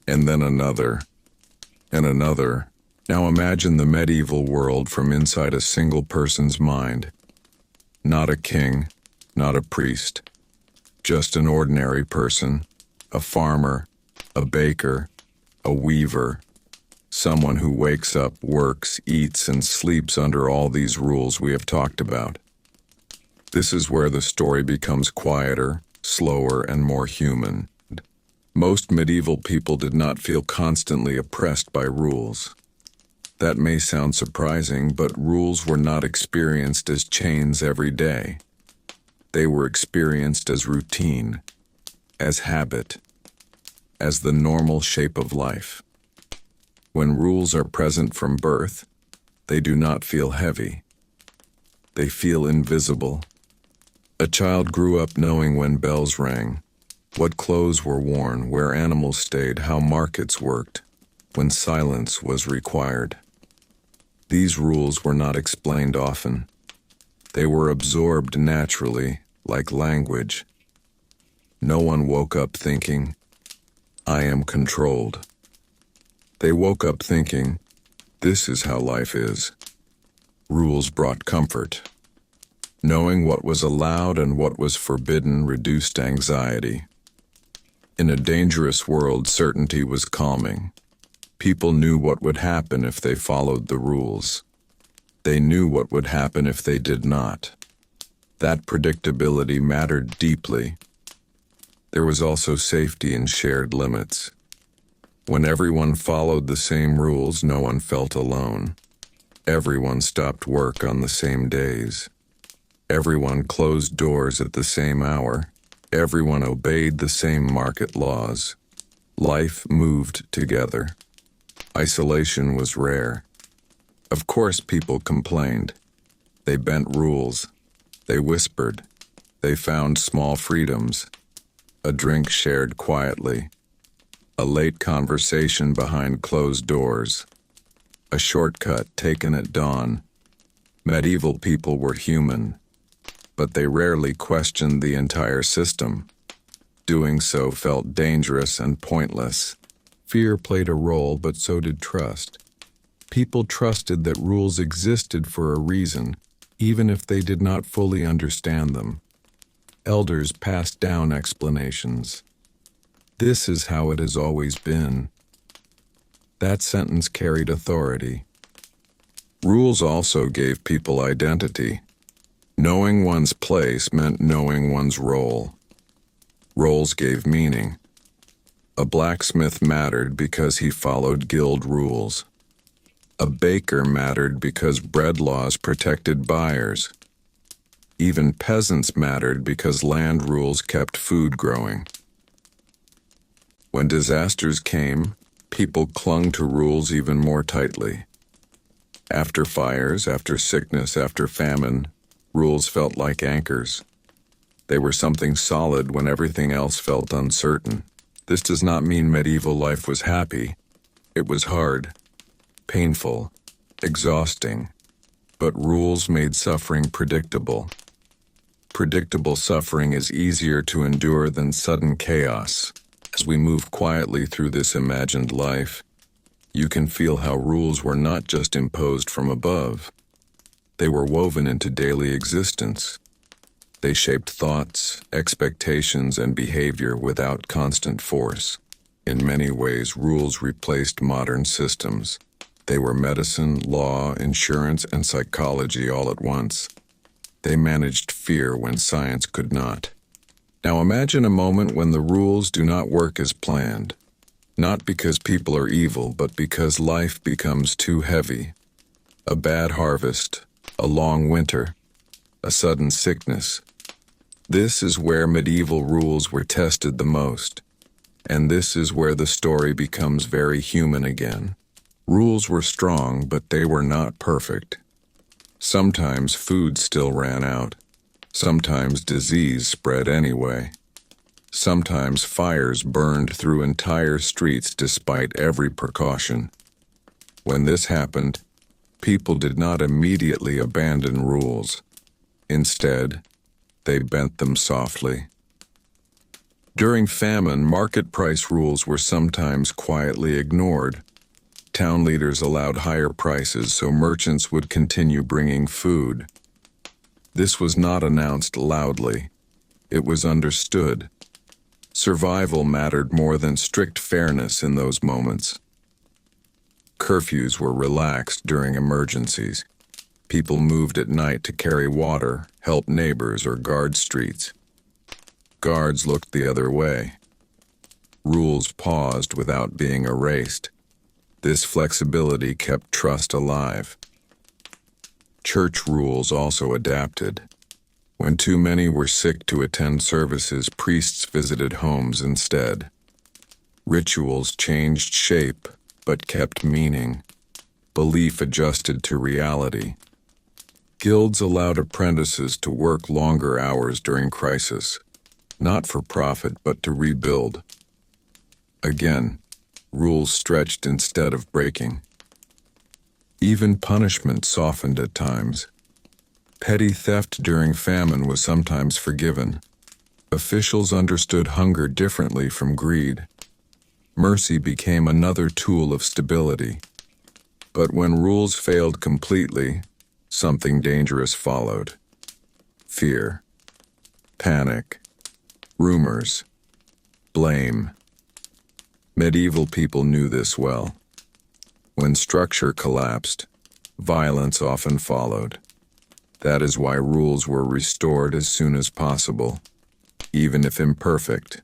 and then another, and another. Now imagine the medieval world from inside a single person's mind. Not a king, not a priest, just an ordinary person, a farmer, a baker, a weaver, someone who wakes up, works, eats, and sleeps under all these rules we have talked about. This is where the story becomes quieter, slower, and more human. Most medieval people did not feel constantly oppressed by rules. That may sound surprising, but rules were not experienced as chains every day. They were experienced as routine, as habit, as the normal shape of life. When rules are present from birth, they do not feel heavy. They feel invisible. A child grew up knowing when bells rang, what clothes were worn, where animals stayed, how markets worked, when silence was required. These rules were not explained often. They were absorbed naturally, like language. No one woke up thinking, "I am controlled." They woke up thinking, "This is how life is." Rules brought comfort. Knowing what was allowed and what was forbidden reduced anxiety. In a dangerous world, certainty was calming. People knew what would happen if they followed the rules. They knew what would happen if they did not. That predictability mattered deeply. There was also safety in shared limits. When everyone followed the same rules, no one felt alone. Everyone stopped work on the same days. Everyone closed doors at the same hour. Everyone obeyed the same market laws. Life moved together. Isolation was rare. Of course, people complained. They bent rules. They whispered. They found small freedoms. A drink shared quietly. A late conversation behind closed doors. A shortcut taken at dawn. Medieval people were human, but they rarely questioned the entire system. Doing so felt dangerous and pointless. Fear played a role, but so did trust. People trusted that rules existed for a reason, even if they did not fully understand them. Elders passed down explanations. This is how it has always been. That sentence carried authority. Rules also gave people identity. Knowing one's place meant knowing one's role. Roles gave meaning. A blacksmith mattered because he followed guild rules. A baker mattered because bread laws protected buyers. Even peasants mattered because land rules kept food growing. When disasters came, people clung to rules even more tightly. After fires, after sickness, after famine, rules felt like anchors. They were something solid when everything else felt uncertain. This does not mean medieval life was happy. It was hard, painful, exhausting, but rules made suffering predictable. Predictable suffering is easier to endure than sudden chaos. As we move quietly through this imagined life, you can feel how rules were not just imposed from above. They were woven into daily existence. They shaped thoughts, expectations, and behavior without constant force. In many ways, rules replaced modern systems. They were medicine, law, insurance, and psychology all at once. They managed fear when science could not. Now imagine a moment when the rules do not work as planned. Not because people are evil, but because life becomes too heavy. A bad harvest, a long winter, a sudden sickness. This is where medieval rules were tested the most. And this is where the story becomes very human again. Rules were strong, but they were not perfect. Sometimes food still ran out. Sometimes disease spread anyway. Sometimes fires burned through entire streets despite every precaution. When this happened, people did not immediately abandon rules. Instead, they bent them softly. During famine, market price rules were sometimes quietly ignored. Town leaders allowed higher prices so merchants would continue bringing food. This was not announced loudly. It was understood. Survival mattered more than strict fairness in those moments. Curfews were relaxed during emergencies. People moved at night to carry water, help neighbors, or guard streets. Guards looked the other way. Rules paused without being erased. This flexibility kept trust alive. Church rules also adapted. When too many were sick to attend services, priests visited homes instead. Rituals changed shape, but kept meaning. Belief adjusted to reality. Guilds allowed apprentices to work longer hours during crisis, not for profit, but to rebuild. Again, rules stretched instead of breaking. Even punishment softened at times. Petty theft during famine was sometimes forgiven. Officials understood hunger differently from greed. Mercy became another tool of stability. But when rules failed completely, something dangerous followed. Fear, panic, rumors, blame. Medieval people knew this well. When structure collapsed, violence often followed. That is why rules were restored as soon as possible, even if imperfect.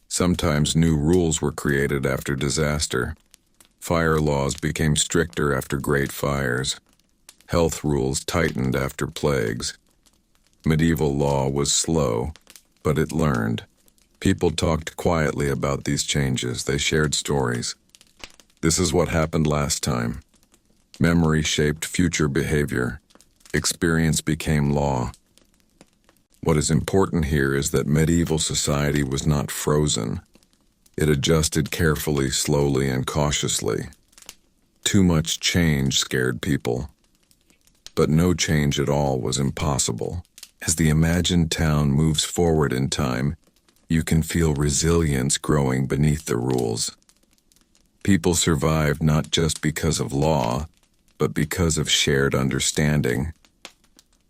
Sometimes new rules were created after disaster. Fire laws became stricter after great fires. Health rules tightened after plagues. Medieval law was slow, but it learned. People talked quietly about these changes. They shared stories. This is what happened last time. Memory shaped future behavior. Experience became law. What is important here is that medieval society was not frozen. It adjusted carefully, slowly, and cautiously. Too much change scared people. But no change at all was impossible. As the imagined town moves forward in time, you can feel resilience growing beneath the rules. People survived not just because of law, but because of shared understanding.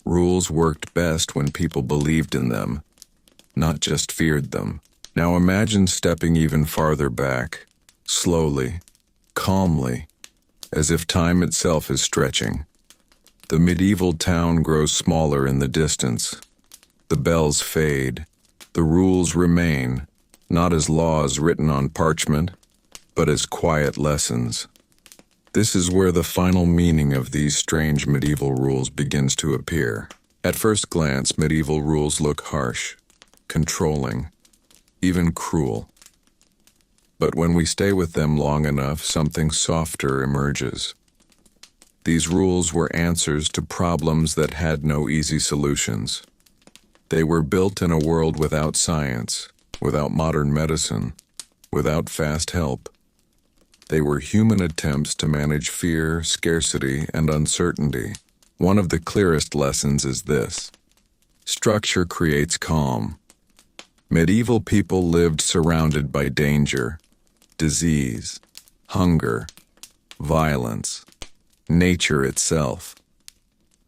Rules worked best when people believed in them, not just feared them. Now imagine stepping even farther back, slowly, calmly, as if time itself is stretching. The medieval town grows smaller in the distance. The bells fade. The rules remain, not as laws written on parchment, but as quiet lessons. This is where the final meaning of these strange medieval rules begins to appear. At first glance, medieval rules look harsh, controlling, even cruel. But when we stay with them long enough, something softer emerges. These rules were answers to problems that had no easy solutions. They were built in a world without science, without modern medicine, without fast help. They were human attempts to manage fear, scarcity, and uncertainty. One of the clearest lessons is this: structure creates calm. Medieval people lived surrounded by danger, disease, hunger, violence, nature itself.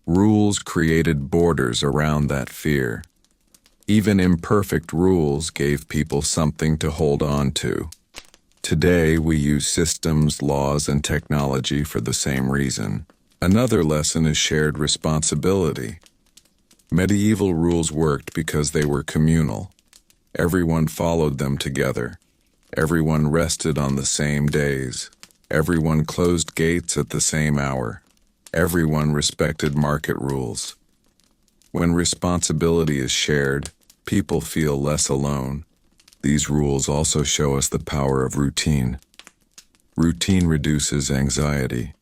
Rules created borders around that fear. Even imperfect rules gave people something to hold on to. Today, we use systems, laws, and technology for the same reason. Another lesson is shared responsibility. Medieval rules worked because they were communal. Everyone followed them together. Everyone rested on the same days. Everyone closed gates at the same hour. Everyone respected market rules. When responsibility is shared, people feel less alone. These rules also show us the power of routine. Routine reduces anxiety.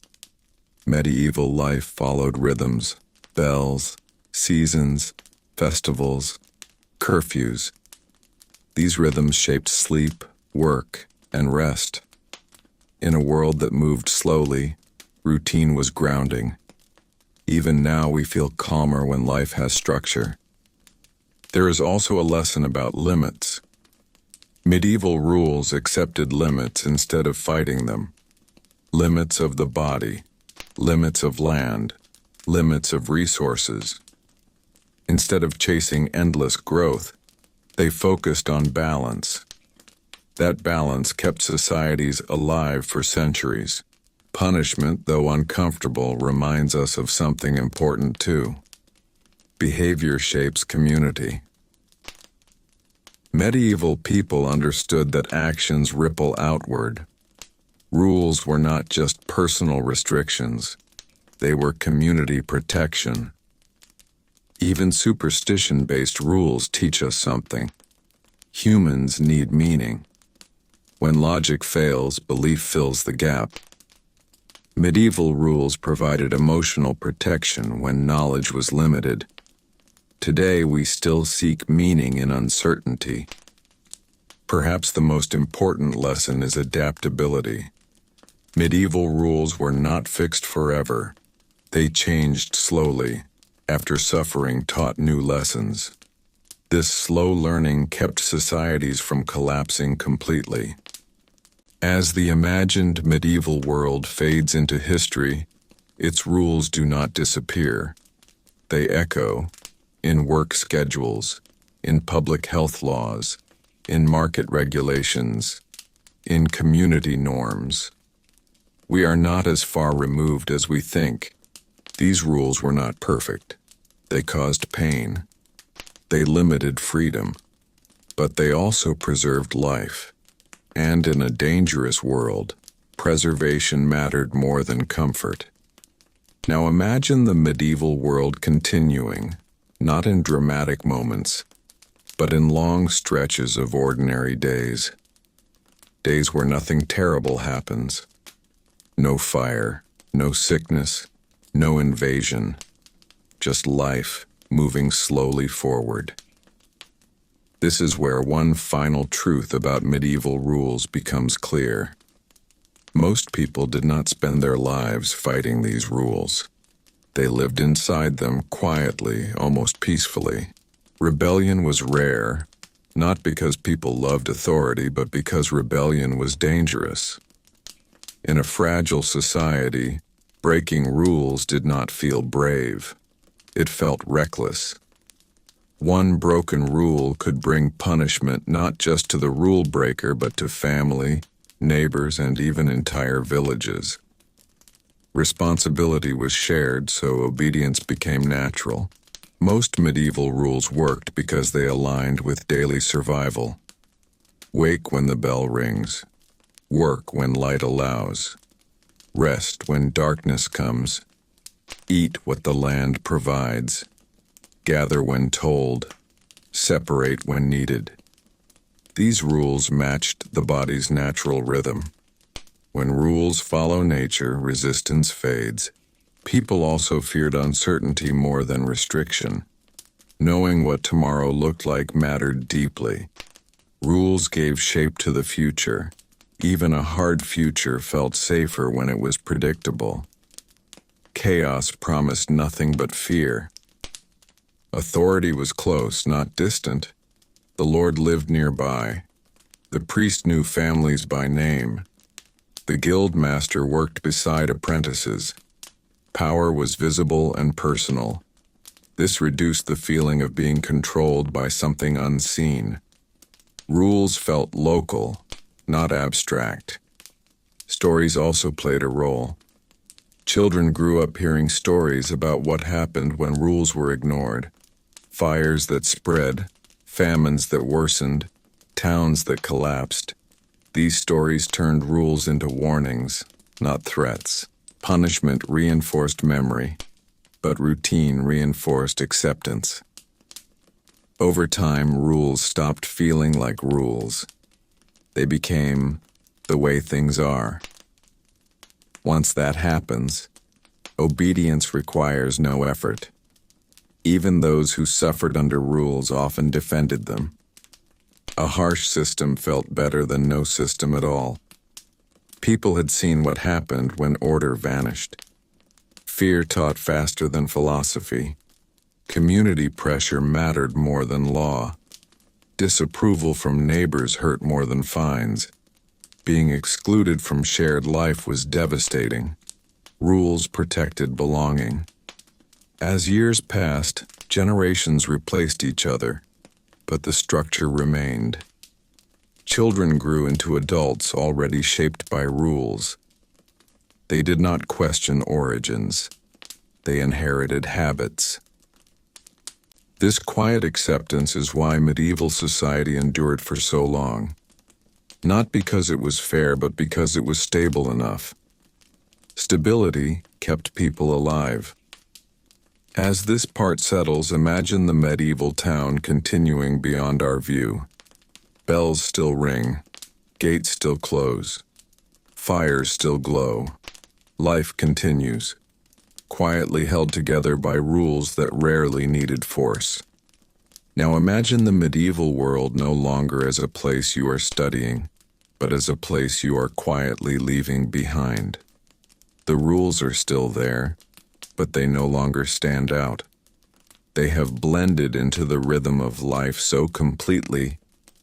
Medieval life followed rhythms, bells, seasons, festivals, curfews. These rhythms shaped sleep, work, and rest. In a world that moved slowly, routine was grounding. Even now we feel calmer when life has structure. There is also a lesson about limits. Medieval rules accepted limits instead of fighting them. Limits of the body, limits of land, limits of resources. Instead of chasing endless growth, they focused on balance. That balance kept societies alive for centuries. Punishment, though uncomfortable, reminds us of something important too. Behavior shapes community. Medieval people understood that actions ripple outward. Rules were not just personal restrictions. They were community protection. Even superstition-based rules teach us something. Humans need meaning. When logic fails, belief fills the gap. Medieval rules provided emotional protection when knowledge was limited. Today, we still seek meaning in uncertainty. Perhaps the most important lesson is adaptability. Medieval rules were not fixed forever. They changed slowly. After suffering taught new lessons. This slow learning kept societies from collapsing completely. As the imagined medieval world fades into history, its rules do not disappear. They echo in work schedules, in public health laws, in market regulations, in community norms. We are not as far removed as we think. These rules were not perfect. They caused pain. They limited freedom. But they also preserved life. And in a dangerous world, preservation mattered more than comfort. Now imagine the medieval world continuing, not in dramatic moments, but in long stretches of ordinary days. Days where nothing terrible happens. No fire, no sickness, no invasion. Just life moving slowly forward. This is where one final truth about medieval rules becomes clear. Most people did not spend their lives fighting these rules. They lived inside them quietly, almost peacefully. Rebellion was rare, not because people loved authority, but because rebellion was dangerous. In a fragile society, breaking rules did not feel brave. It felt reckless. One broken rule could bring punishment not just to the rule breaker, but to family, neighbors, and even entire villages. Responsibility was shared, so obedience became natural. Most medieval rules worked because they aligned with daily survival. Wake when the bell rings. Work when light allows. Rest when darkness comes. Eat what the land provides. Gather when told. Separate when needed. These rules matched the body's natural rhythm. When rules follow nature, resistance fades. People also feared uncertainty more than restriction. Knowing what tomorrow looked like mattered deeply. Rules gave shape to the future. Even a hard future felt safer when it was predictable. Chaos promised nothing but fear. Authority was close, not distant. The Lord lived nearby. The priest knew families by name. The guild master worked beside apprentices. Power was visible and personal. This reduced the feeling of being controlled by something unseen. Rules felt local, not abstract. Stories also played a role. Children grew up hearing stories about what happened when rules were ignored. Fires that spread, famines that worsened, towns that collapsed. These stories turned rules into warnings, not threats. Punishment reinforced memory, but routine reinforced acceptance. Over time, rules stopped feeling like rules. They became the way things are. Once that happens, obedience requires no effort. Even those who suffered under rules often defended them. A harsh system felt better than no system at all. People had seen what happened when order vanished. Fear taught faster than philosophy. Community pressure mattered more than law. Disapproval from neighbors hurt more than fines. Being excluded from shared life was devastating. Rules protected belonging. As years passed, generations replaced each other, but the structure remained. Children grew into adults already shaped by rules. They did not question origins. They inherited habits. This quiet acceptance is why medieval society endured for so long. Not because it was fair, but because it was stable enough. Stability kept people alive. As this part settles, imagine the medieval town continuing beyond our view. Bells still ring, gates still close, fires still glow. Life continues, quietly held together by rules that rarely needed force. Now imagine the medieval world no longer as a place you are studying, but as a place you are quietly leaving behind. The rules are still there, but they no longer stand out. They have blended into the rhythm of life so completely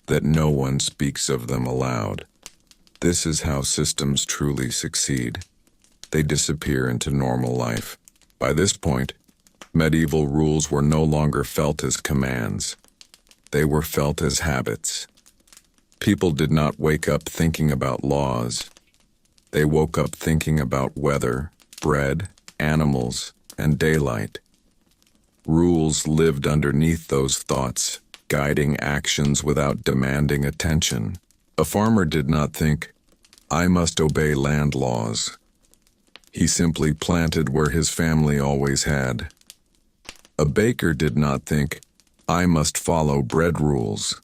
that no one speaks of them aloud. This is how systems truly succeed. They disappear into normal life. By this point, medieval rules were no longer felt as commands. They were felt as habits. People did not wake up thinking about laws. They woke up thinking about weather, bread, animals, and daylight. Rules lived underneath those thoughts, guiding actions without demanding attention. A farmer did not think, "I must obey land laws." He simply planted where his family always had. A baker did not think, "I must follow bread rules."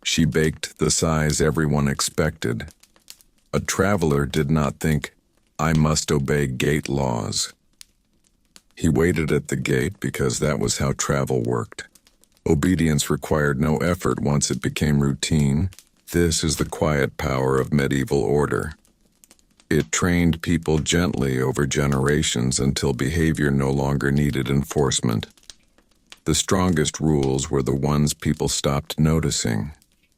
She baked the size everyone expected. A traveler did not think, "I must obey gate laws." He waited at the gate because that was how travel worked. Obedience required no effort once it became routine. This is the quiet power of medieval order. It trained people gently over generations until behavior no longer needed enforcement. The strongest rules were the ones people stopped noticing.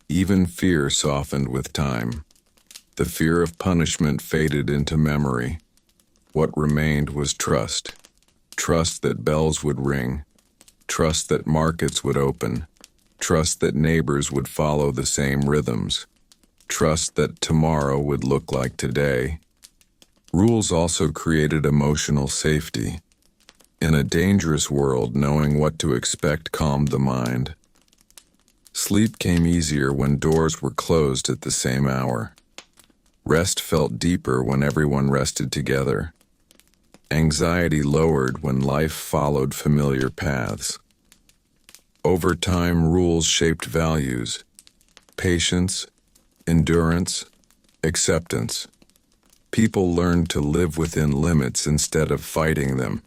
Even fear softened with time. The fear of punishment faded into memory. What remained was trust. Trust that bells would ring. Trust that markets would open. Trust that neighbors would follow the same rhythms. Trust that tomorrow would look like today. Rules also created emotional safety. In a dangerous world, knowing what to expect calmed the mind. Sleep came easier when doors were closed at the same hour. Rest felt deeper when everyone rested together. Anxiety lowered when life followed familiar paths. Over time, rules shaped values: patience, endurance, acceptance. People learned to live within limits instead of fighting them.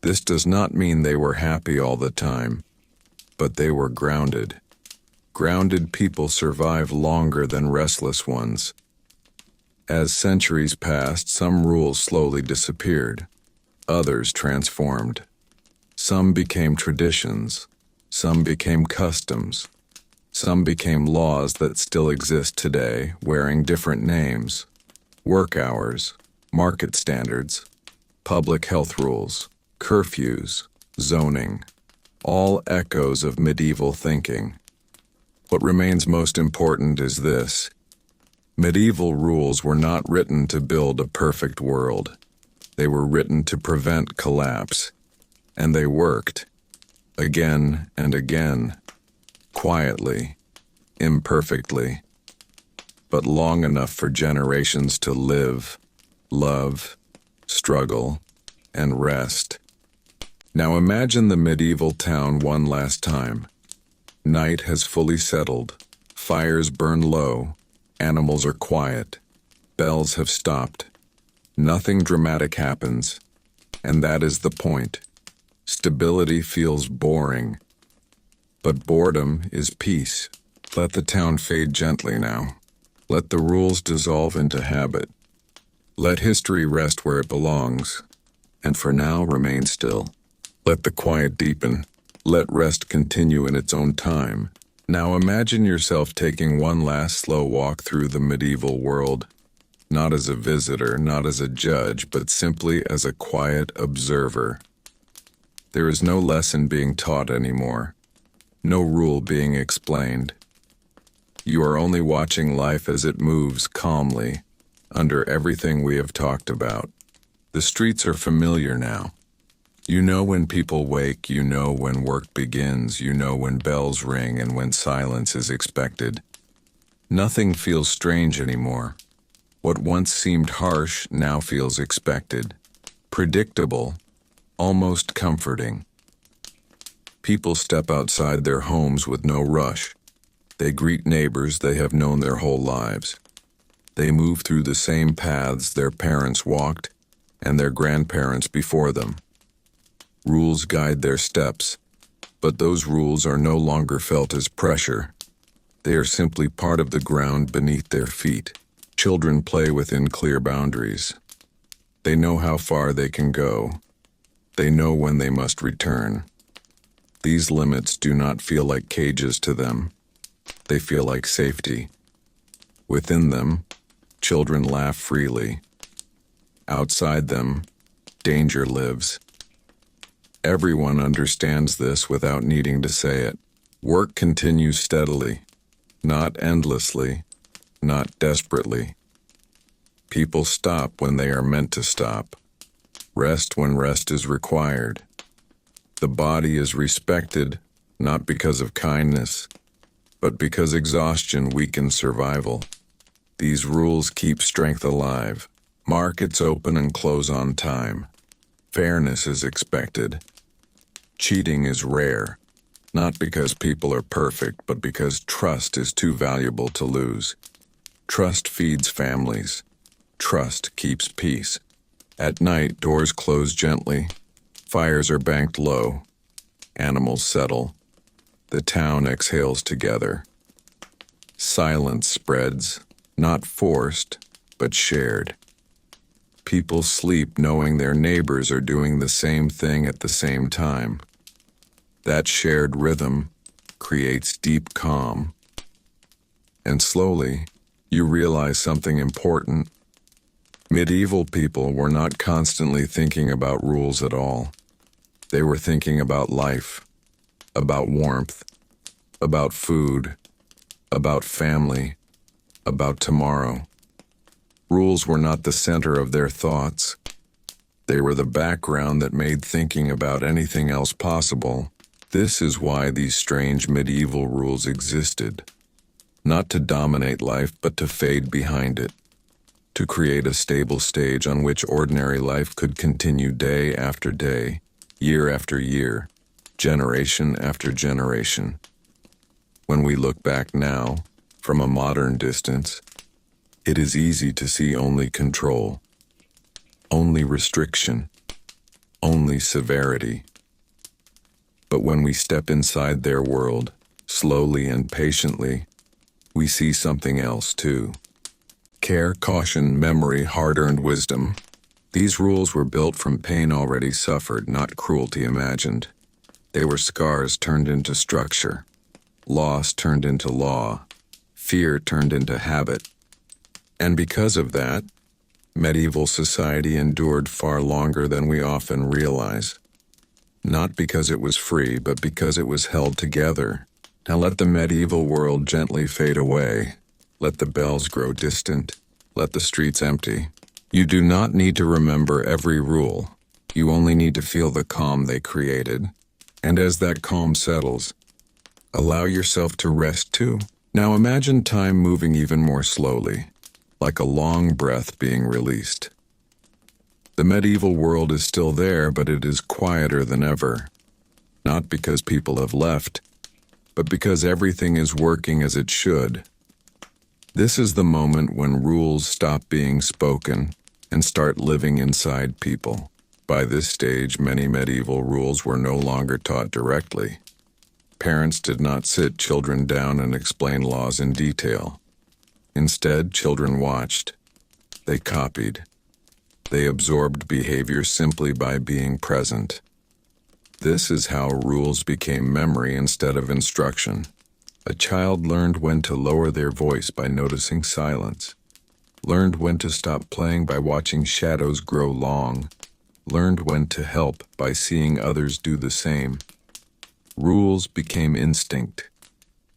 This does not mean they were happy all the time, but they were grounded. Grounded people survive longer than restless ones. As centuries passed, some rules slowly disappeared. Others transformed. Some became traditions. Some became customs. Some became laws that still exist today, wearing different names. Work hours, market standards, public health rules, curfews, zoning, all echoes of medieval thinking. What remains most important is this: medieval rules were not written to build a perfect world. They were written to prevent collapse. And they worked. Again and again. Quietly. Imperfectly. But long enough for generations to live, love, struggle, and rest. Now imagine the medieval town one last time. Night has fully settled. Fires burn low. Animals are quiet. Bells have stopped. Nothing dramatic happens. And that is the point. Stability feels boring. But boredom is peace. Let the town fade gently now. Let the rules dissolve into habit. Let history rest where it belongs. And for now, remain still. Let the quiet deepen. Let rest continue in its own time. Now imagine yourself taking one last slow walk through the medieval world. Not as a visitor, not as a judge, but simply as a quiet observer. There is no lesson being taught anymore. No rule being explained. You are only watching life as it moves calmly, under everything we have talked about. The streets are familiar now. You know when people wake, you know when work begins, you know when bells ring and when silence is expected. Nothing feels strange anymore. What once seemed harsh now feels expected. Predictable, almost comforting. People step outside their homes with no rush. They greet neighbors they have known their whole lives. They move through the same paths their parents walked and their grandparents before them. Rules guide their steps, but those rules are no longer felt as pressure. They are simply part of the ground beneath their feet. Children play within clear boundaries. They know how far they can go. They know when they must return. These limits do not feel like cages to them. They feel like safety. Within them, children laugh freely. Outside them, danger lives. Everyone understands this without needing to say it. Work continues steadily, not endlessly, not desperately. People stop when they are meant to stop. Rest when rest is required. The body is respected, not because of kindness, but because exhaustion weakens survival. These rules keep strength alive. Markets open and close on time. Fairness is expected. Cheating is rare, not because people are perfect, but because trust is too valuable to lose. Trust feeds families. Trust keeps peace. At night, doors close gently. Fires are banked low. Animals settle. The town exhales together. Silence spreads, not forced, but shared. People sleep knowing their neighbors are doing the same thing at the same time. That shared rhythm creates deep calm. And slowly, you realize something important. Medieval people were not constantly thinking about rules at all. They were thinking about life, about warmth, about food, about family, about tomorrow. Rules were not the center of their thoughts. They were the background that made thinking about anything else possible. This is why these strange medieval rules existed. Not to dominate life, but to fade behind it. To create a stable stage on which ordinary life could continue day after day, year after year, generation after generation. When we look back now, from a modern distance, it is easy to see only control, only restriction, only severity. But when we step inside their world, slowly and patiently, we see something else too. Care, caution, memory, hard-earned wisdom. These rules were built from pain already suffered, not cruelty imagined. They were scars turned into structure, loss turned into law, fear turned into habit. And because of that, medieval society endured far longer than we often realize. Not because it was free, but because it was held together. Now let the medieval world gently fade away. Let the bells grow distant. Let the streets empty. You do not need to remember every rule. You only need to feel the calm they created. And as that calm settles, allow yourself to rest too. Now imagine time moving even more slowly, like a long breath being released. The medieval world is still there, but it is quieter than ever. Not because people have left, but because everything is working as it should. This is the moment when rules stop being spoken and start living inside people. By this stage, many medieval rules were no longer taught directly. Parents did not sit children down and explain laws in detail. Instead, children watched. They copied. They absorbed behavior simply by being present. This is how rules became memory instead of instruction. A child learned when to lower their voice by noticing silence, learned when to stop playing by watching shadows grow long, learned when to help by seeing others do the same. Rules became instinct.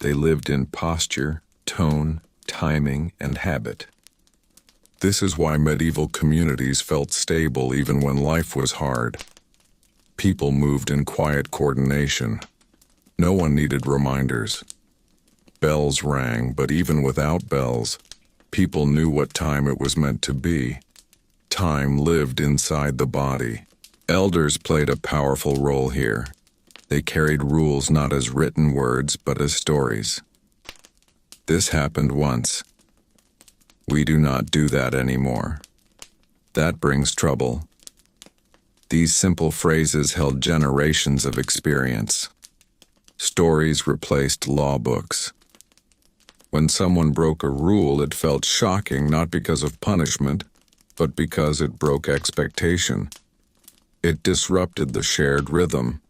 They lived in posture, tone, timing, and habit. This is why medieval communities felt stable even when life was hard. People moved in quiet coordination. No one needed reminders. Bells rang, but even without bells, people knew what time it was meant to be. Time lived inside the body. Elders played a powerful role here. They carried rules not as written words, but as stories. This happened once. We do not do that anymore. That brings trouble. These simple phrases held generations of experience. Stories replaced law books. When someone broke a rule, it felt shocking not because of punishment, but because it broke expectation. It disrupted the shared rhythm.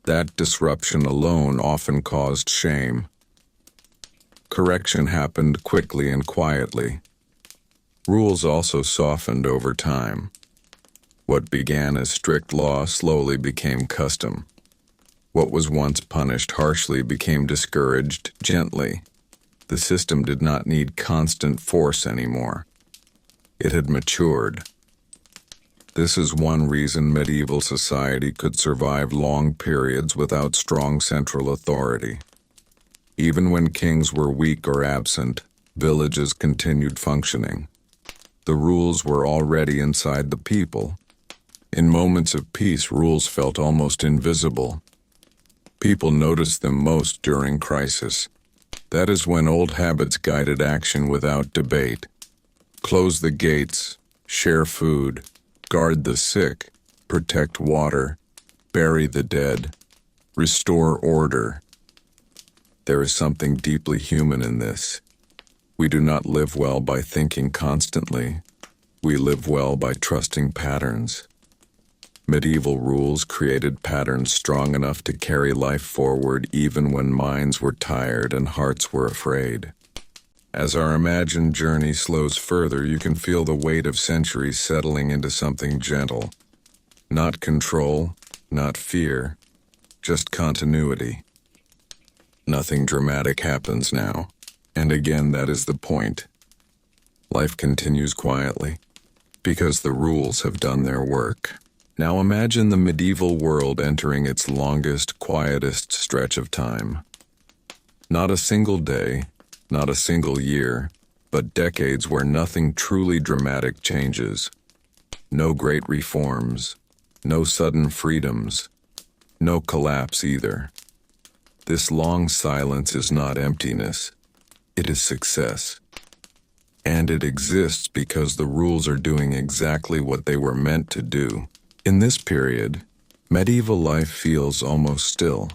That disruption alone often caused shame. Correction happened quickly and quietly. Rules also softened over time. What began as strict law slowly became custom. What was once punished harshly became discouraged gently. The system did not need constant force anymore. It had matured. This is one reason medieval society could survive long periods without strong central authority. Even when kings were weak or absent, villages continued functioning. The rules were already inside the people. In moments of peace, rules felt almost invisible. People noticed them most during crisis. That is when old habits guided action without debate. Close the gates, share food, guard the sick, protect water, bury the dead, restore order. There is something deeply human in this. We do not live well by thinking constantly. We live well by trusting patterns. Medieval rules created patterns strong enough to carry life forward even when minds were tired and hearts were afraid. As our imagined journey slows further, you can feel the weight of centuries settling into something gentle. Not control, not fear, just continuity. Nothing dramatic happens now, and again that is the point. Life continues quietly, because the rules have done their work. Now imagine the medieval world entering its longest, quietest stretch of time. Not a single day, not a single year, but decades where nothing truly dramatic changes. No great reforms, no sudden freedoms, no collapse either. This long silence is not emptiness, it is success. And it exists because the rules are doing exactly what they were meant to do. In this period, medieval life feels almost still.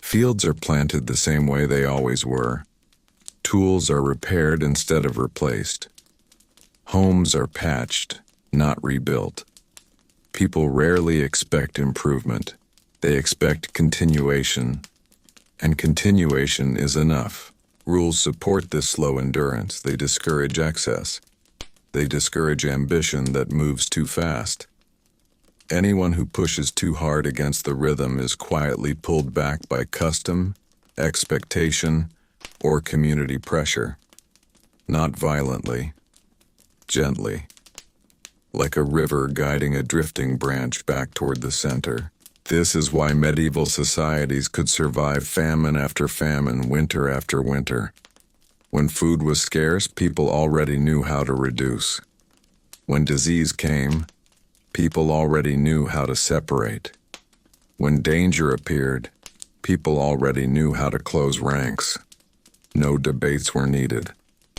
Fields are planted the same way they always were. Tools are repaired instead of replaced. Homes are patched, not rebuilt. People rarely expect improvement. They expect continuation. And continuation is enough. Rules support this slow endurance. They discourage excess. They discourage ambition that moves too fast. Anyone who pushes too hard against the rhythm is quietly pulled back by custom, expectation, or community pressure. Not violently, gently, like a river guiding a drifting branch back toward the center. This is why medieval societies could survive famine after famine, winter after winter. When food was scarce, people already knew how to reduce. When disease came, people already knew how to separate. When danger appeared, people already knew how to close ranks. No debates were needed.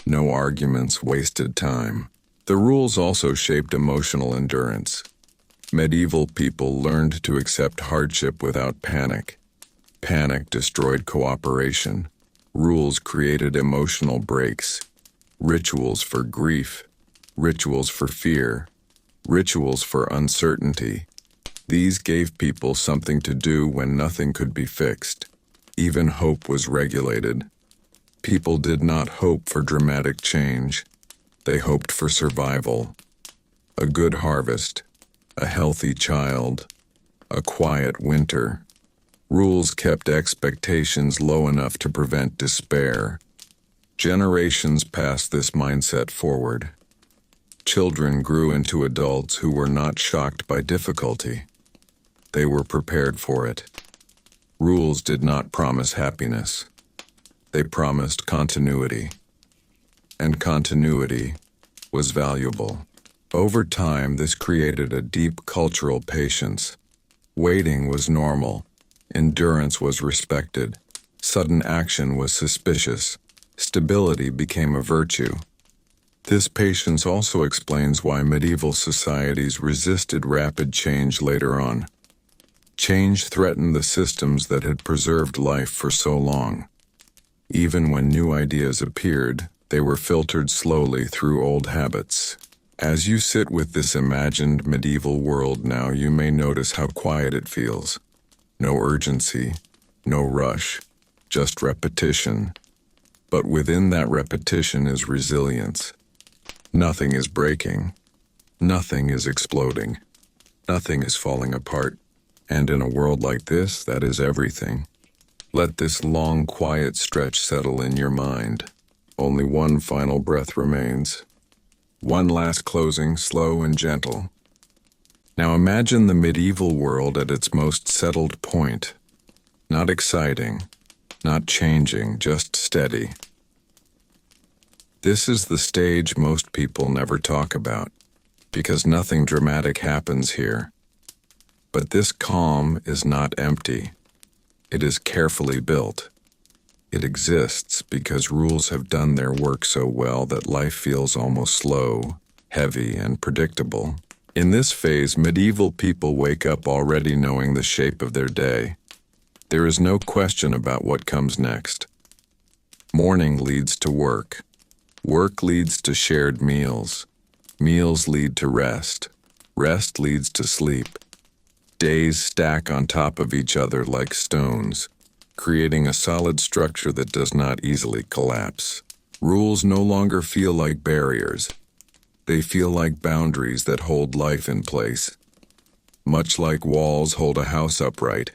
No arguments wasted time. The rules also shaped emotional endurance. Medieval people learned to accept hardship without panic. Panic destroyed cooperation. Rules created emotional breaks. Rituals for grief. Rituals for fear. Rituals for uncertainty. These gave people something to do when nothing could be fixed. Even hope was regulated. People did not hope for dramatic change. They hoped for survival. A good harvest, a healthy child, a quiet winter. Rules kept expectations low enough to prevent despair. Generations passed this mindset forward. Children grew into adults who were not shocked by difficulty. They were prepared for it. Rules did not promise happiness. They promised continuity. And continuity was valuable. Over time, this created a deep cultural patience. Waiting was normal. Endurance was respected. Sudden action was suspicious. Stability became a virtue. This patience also explains why medieval societies resisted rapid change later on. Change threatened the systems that had preserved life for so long. Even when new ideas appeared, they were filtered slowly through old habits. As you sit with this imagined medieval world now, you may notice how quiet it feels. No urgency, no rush, just repetition. But within that repetition is resilience. Nothing is breaking. Nothing is exploding. Nothing is falling apart. And in a world like this, that is everything. Let this long, quiet stretch settle in your mind. Only one final breath remains. One last closing, slow and gentle. Now imagine the medieval world at its most settled point. Not exciting, not changing, just steady. This is the stage most people never talk about, because nothing dramatic happens here. But this calm is not empty. It is carefully built. It exists because rules have done their work so well that life feels almost slow, heavy, and predictable. In this phase, medieval people wake up already knowing the shape of their day. There is no question about what comes next. Morning leads to work. Work leads to shared meals. Meals lead to rest. Rest leads to sleep. Days stack on top of each other like stones, creating a solid structure that does not easily collapse. Rules no longer feel like barriers. They feel like boundaries that hold life in place. Much like walls hold a house upright,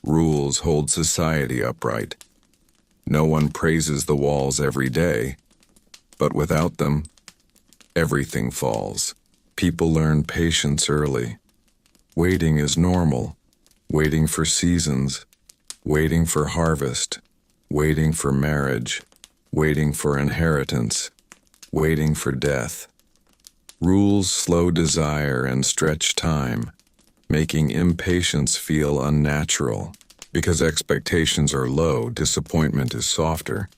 rules hold society upright. No one praises the walls every day, but without them, everything falls. People learn patience early. Waiting is normal. Waiting for seasons. Waiting for harvest. Waiting for marriage. Waiting for inheritance. Waiting for death. Rules slow desire and stretch time, making impatience feel unnatural. Because expectations are low, disappointment is softer.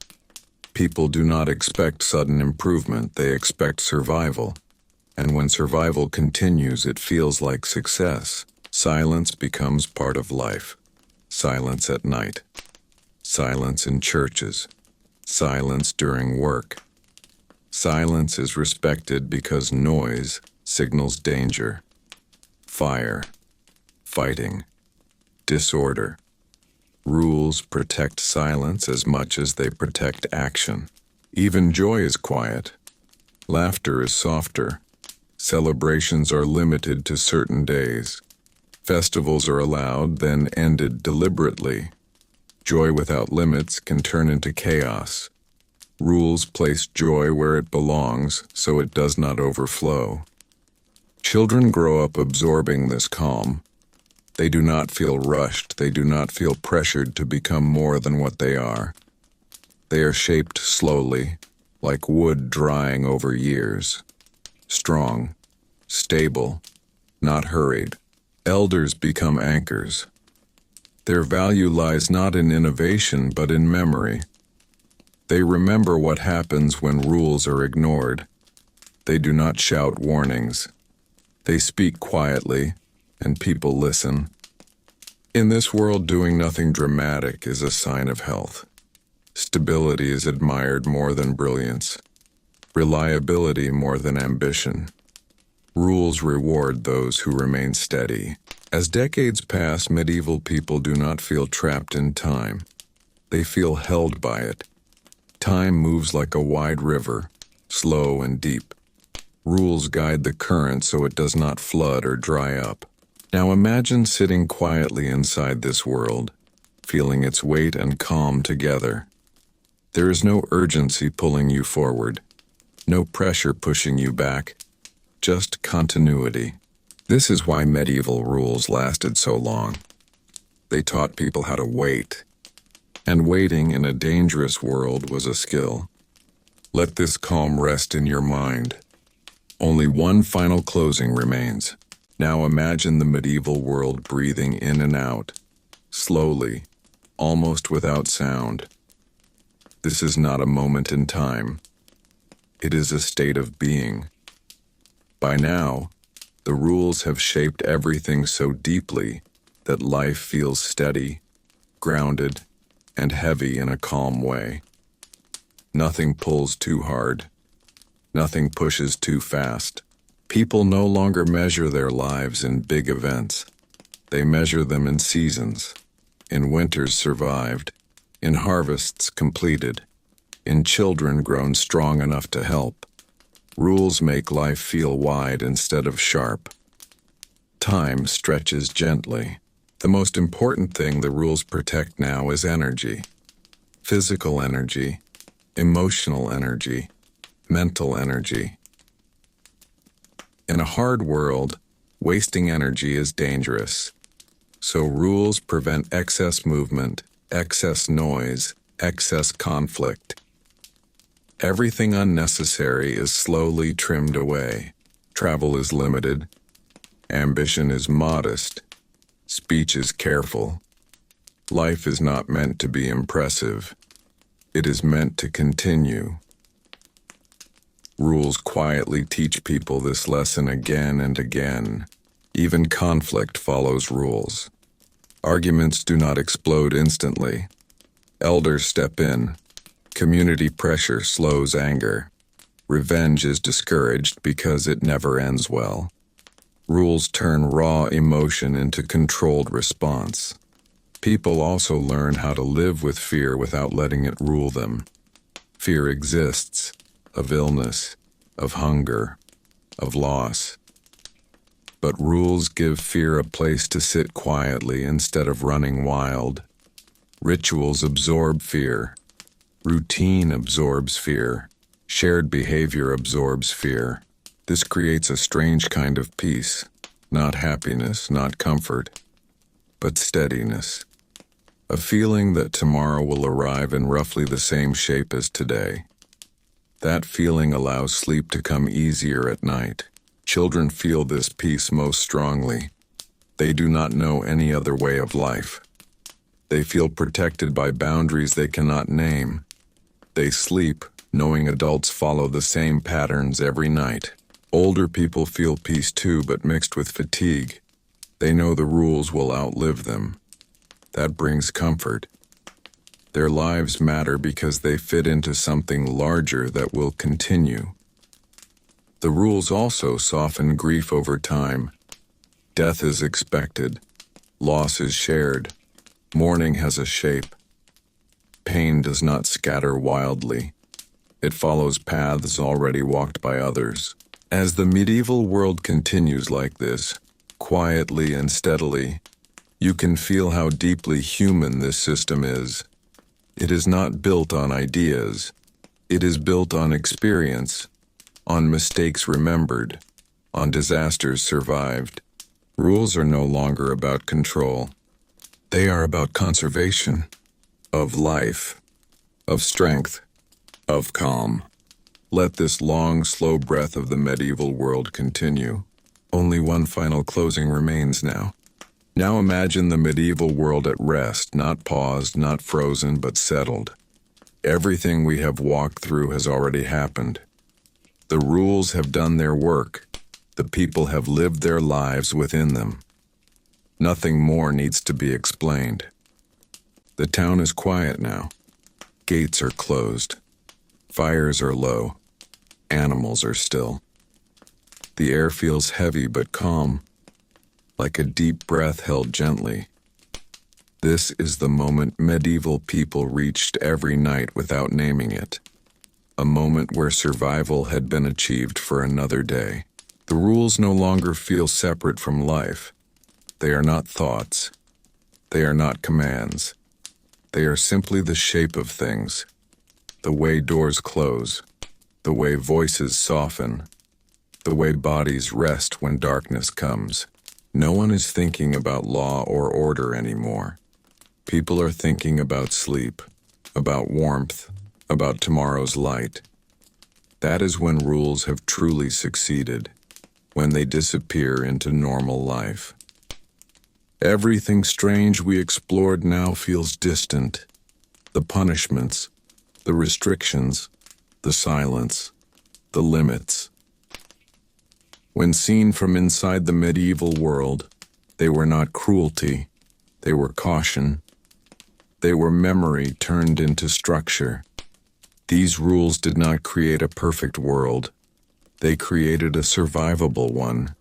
People do not expect sudden improvement, they expect survival. And when survival continues, it feels like success. Silence becomes part of life. Silence at night. Silence in churches. Silence during work. Silence is respected because noise signals danger. Fire. Fighting. Disorder. Rules protect silence as much as they protect action. Even joy is quiet. Laughter is softer. Celebrations are limited to certain days. Festivals are allowed, then ended deliberately. Joy without limits can turn into chaos. Rules place joy where it belongs, so it does not overflow. Children grow up absorbing this calm. They do not feel rushed, they do not feel pressured to become more than what they are. They are shaped slowly, like wood drying over years. Strong, stable, not hurried. Elders become anchors. Their value lies not in innovation but in memory. They remember what happens when rules are ignored. They do not shout warnings. They speak quietly, and people listen. In this world, doing nothing dramatic is a sign of health. Stability is admired more than brilliance. Reliability more than ambition. Rules reward those who remain steady. As decades pass, medieval people do not feel trapped in time. They feel held by it. Time moves like a wide river, slow and deep. Rules guide the current so it does not flood or dry up. Now imagine sitting quietly inside this world, feeling its weight and calm together. There is no urgency pulling you forward, no pressure pushing you back, just continuity. This is why medieval rules lasted so long. They taught people how to wait. And waiting in a dangerous world was a skill. Let this calm rest in your mind. Only one final closing remains. Now imagine the medieval world breathing in and out, slowly, almost without sound. This is not a moment in time. It is a state of being. By now, the rules have shaped everything so deeply that life feels steady, grounded, and heavy in a calm way. Nothing pulls too hard. Nothing pushes too fast. People no longer measure their lives in big events. They measure them in seasons, in winters survived, in harvests completed, in children grown strong enough to help. Rules make life feel wide instead of sharp. Time stretches gently. The most important thing the rules protect now is energy. Physical energy, emotional energy, mental energy. In a hard world, wasting energy is dangerous. So rules prevent excess movement, excess noise, excess conflict. Everything unnecessary is slowly trimmed away. Travel is limited. Ambition is modest. Speech is careful. Life is not meant to be impressive. It is meant to continue. Rules quietly teach people this lesson again and again. Even conflict follows rules. Arguments do not explode instantly. Elders step in. Community pressure slows anger. Revenge is discouraged because it never ends well. Rules turn raw emotion into controlled response. People also learn how to live with fear without letting it rule them. Fear exists, of illness, of hunger, of loss. But rules give fear a place to sit quietly instead of running wild. Rituals absorb fear. Routine absorbs fear. Shared behavior absorbs fear. This creates a strange kind of peace, not happiness, not comfort, but steadiness. A feeling that tomorrow will arrive in roughly the same shape as today. That feeling allows sleep to come easier at night. Children feel this peace most strongly. They do not know any other way of life. They feel protected by boundaries they cannot name. They sleep, knowing adults follow the same patterns every night. Older people feel peace too, but mixed with fatigue. They know the rules will outlive them. That brings comfort. Their lives matter because they fit into something larger that will continue. The rules also soften grief over time. Death is expected. Loss is shared. Mourning has a shape. Pain does not scatter wildly. It follows paths already walked by others. As the medieval world continues like this, quietly and steadily, you can feel how deeply human this system is. It is not built on ideas. It is built on experience, on mistakes remembered, on disasters survived. Rules are no longer about control. They are about conservation, of life, of strength, of calm. Let this long, slow breath of the medieval world continue. Only one final closing remains now. Now imagine the medieval world at rest, not paused, not frozen, but settled. Everything we have walked through has already happened. The rules have done their work. The people have lived their lives within them. Nothing more needs to be explained. The town is quiet now. Gates are closed. Fires are low. Animals are still. The air feels heavy but calm, like a deep breath held gently. This is the moment medieval people reached every night without naming it. A moment where survival had been achieved for another day. The rules no longer feel separate from life. They are not thoughts. They are not commands. They are simply the shape of things. The way doors close. The way voices soften. The way bodies rest when darkness comes. No one is thinking about law or order anymore. People are thinking about sleep, about warmth, about tomorrow's light. That is when rules have truly succeeded, when they disappear into normal life. Everything strange we explored now feels distant. The punishments, the restrictions, the silence, the limits. When seen from inside the medieval world, they were not cruelty, they were caution. They were memory turned into structure. These rules did not create a perfect world. They created a survivable one.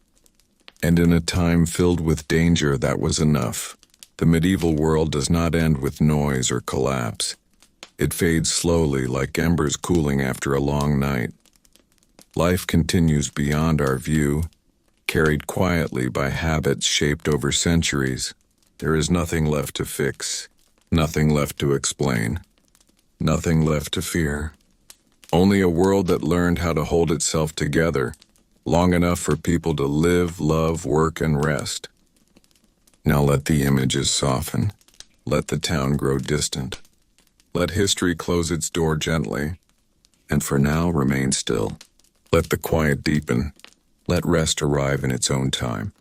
And in a time filled with danger, that was enough. The medieval world does not end with noise or collapse. It fades slowly like embers cooling after a long night. Life continues beyond our view, carried quietly by habits shaped over centuries. There is nothing left to fix, nothing left to explain, nothing left to fear. Only a world that learned how to hold itself together, long enough for people to live, love, work, and rest. Now let the images soften. Let the town grow distant. Let history close its door gently, and for now remain still. Let the quiet deepen. Let rest arrive in its own time.